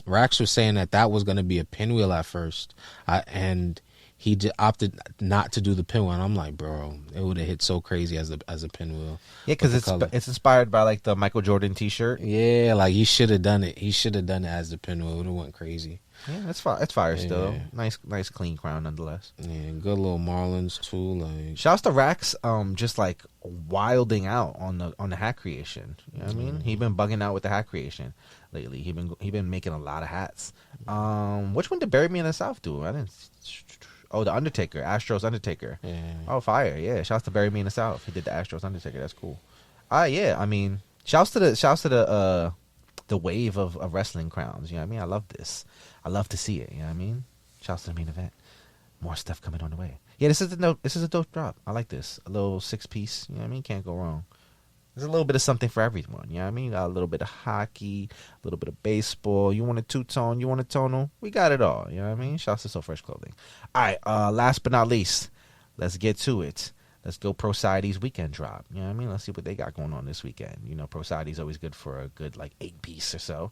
Rax was saying that was gonna be a pinwheel at first, and he just opted not to do the pinwheel. And I'm like, bro, it would have hit so crazy as a pinwheel. Yeah, because it's inspired by like the Michael Jordan T-shirt. Yeah, like he should have done it. He should have done it as the pinwheel. It would have went crazy. Yeah, that's fire. It's fire still. Nice clean crown nonetheless. Yeah, good little Marlins too. Like, shouts to Rax, just like wilding out on the hat creation. You know what I mean? He been bugging out with the hat creation lately. He been making a lot of hats. Which one did Bury Me in the South do? I didn't. Oh, the Undertaker, Astros Undertaker. yeah. Oh, fire! Yeah, shouts to Bury Me in the South. He did the Astros Undertaker. That's cool. Yeah. I mean, shouts to the wave of wrestling crowns. You know what I mean? I love this. I love to see it. You know what I mean? Shouts to the main event. More stuff coming on the way. Yeah, this is a dope drop. I like this. A little 6-piece. You know what I mean? Can't go wrong. There's a little bit of something for everyone. You know what I mean? Got a little bit of hockey, a little bit of baseball. You want a two-tone? You want a tonal? We got it all. You know what I mean? Shouts to So Fresh Clothing. All right, last but not least, let's get to it. Let's go Pro Society's weekend drop. You know what I mean? Let's see what they got going on this weekend. You know, Pro Society's always good for a good, like, 8-piece or so.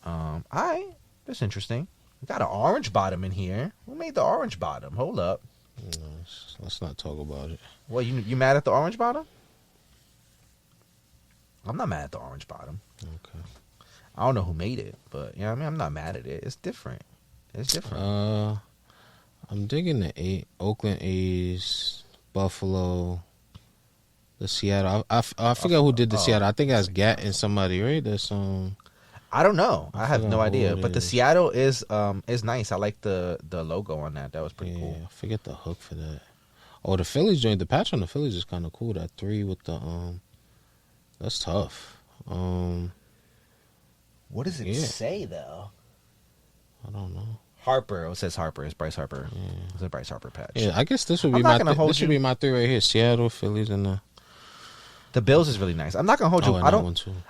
All right, that's interesting. We got an orange bottom in here. Who made the orange bottom? Hold up. Let's not talk about it. Well, you mad at the orange bottom? I'm not mad at the orange bottom. Okay. I don't know who made it, but you know what I mean? I'm not mad at it. It's different. It's different. I'm digging the Oakland A's, Buffalo, the Seattle. I forget who did the Seattle. I think that's Gat and somebody, right? There's I don't know. I have no idea. But the is. Seattle is nice. I like the logo on that. That was pretty cool. I forget the hook for that. Oh, the Phillies joined. The patch on the Phillies is kind of cool. That 3 with the that's tough. What does it say though? I don't know. Harper. It says Harper. It's Bryce Harper. Yeah. It's a Bryce Harper patch. Yeah, I guess this would be this should be my 3 right here. Seattle, Phillies, and the Bills is really nice. I'm not gonna hold you. And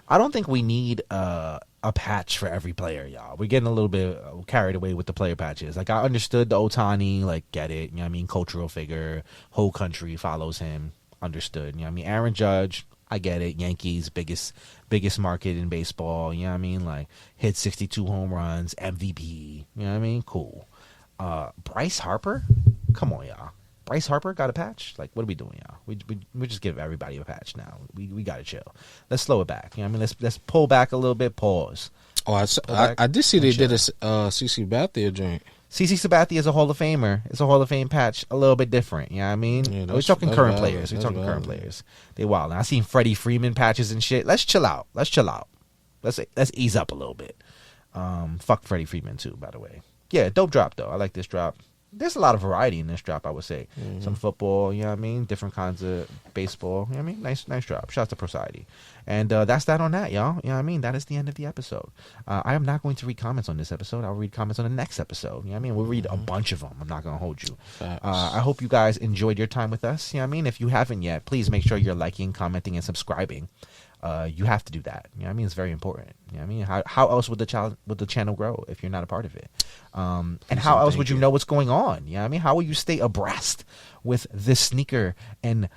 I don't think we need a patch for every player, y'all. We're getting a little bit carried away with the player patches. Like I understood the Otani, like get it. You know what I mean? Cultural figure, whole country follows him. Understood. You know what I mean? Aaron Judge, I get it. Yankees, biggest market in baseball. You know what I mean? Like hit 62 home runs, MVP. You know what I mean? Cool. Bryce Harper, come on, y'all. Bryce Harper got a patch? Like, what are we doing, y'all? We just give everybody a patch now. We got to chill. Let's slow it back. You know what I mean? Let's pull back a little bit. Pause. Oh, I did see they did a CC Bathia joint. CC Sabathia is a Hall of Famer. It's a Hall of Fame patch, a little bit different. You know what I mean? Yeah, we're talking current players. We're talking current players. They wild. I seen Freddie Freeman patches and shit. Let's chill out. Let's ease up a little bit. Fuck Freddie Freeman too, by the way. Yeah, dope drop though. I like this drop. There's a lot of variety in this drop, I would say. Mm-hmm. Some football, you know what I mean? Different kinds of baseball, you know what I mean? Nice drop. Shouts to Pro Society. And that's that on that, y'all. You know what I mean? That is the end of the episode. I am not going to read comments on this episode. I'll read comments on the next episode. You know what I mean? We'll read a bunch of them. I'm not going to hold you. I hope you guys enjoyed your time with us. You know what I mean? If you haven't yet, please make sure you're liking, commenting, and subscribing. You have to do that. You know what I mean? It's very important. You know what I mean? How else would the channel grow if you're not a part of it? And how else would you know what's going on? You know what I mean? How will you stay abreast with this sneaker and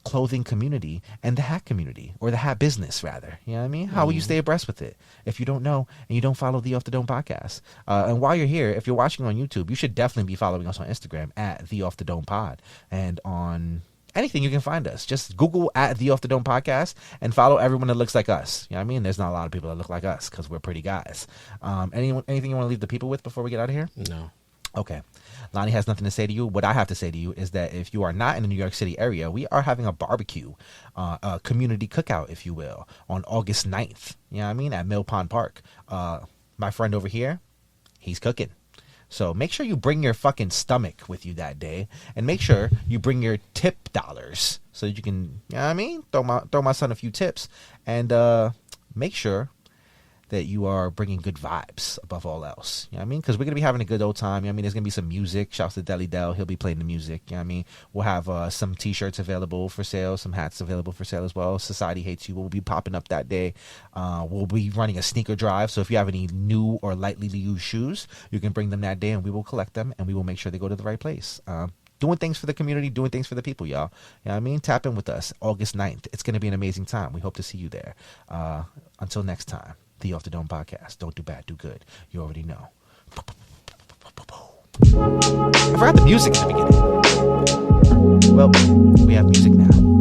clothing community and the hat community, or the hat business rather? You know what I mean? How will you stay abreast with it if you don't know and you don't follow the Off the Dome podcast? And while you're here, if you're watching on YouTube, you should definitely be following us on Instagram at the Off the Dome Pod, and on anything you can find us. Just Google at the Off the Dome podcast and follow everyone that looks like us. You know what I mean? There's not a lot of people that look like us because we're pretty guys. Anything you want to leave the people with before we get out of here? No. Okay. Lonnie has nothing to say to you. What I have to say to you is that if you are not in the New York City area, we are having a barbecue, a community cookout, if you will, on August 9th. You know what I mean? At Mill Pond Park. My friend over here, he's cooking. So make sure you bring your fucking stomach with you that day, and make sure you bring your tip dollars so that you can, you know what I mean, throw my son a few tips, and make sure that you are bringing good vibes above all else. You know what I mean? Because we're going to be having a good old time. You know what I mean? There's going to be some music. Shouts to Deli Del. He'll be playing the music. You know what I mean? We'll have some T-shirts available for sale, some hats available for sale as well. Society Hates You will be popping up that day. We'll be running a sneaker drive. So if you have any new or lightly used shoes, you can bring them that day, and we will collect them, and we will make sure they go to the right place. Doing things for the community, doing things for the people, y'all. You know what I mean? Tap in with us August 9th. It's going to be an amazing time. We hope to see you there. Until next time. The Off the Dome podcast. Don't do bad, do good. You already know. I forgot the music at the beginning. Well, we have music now.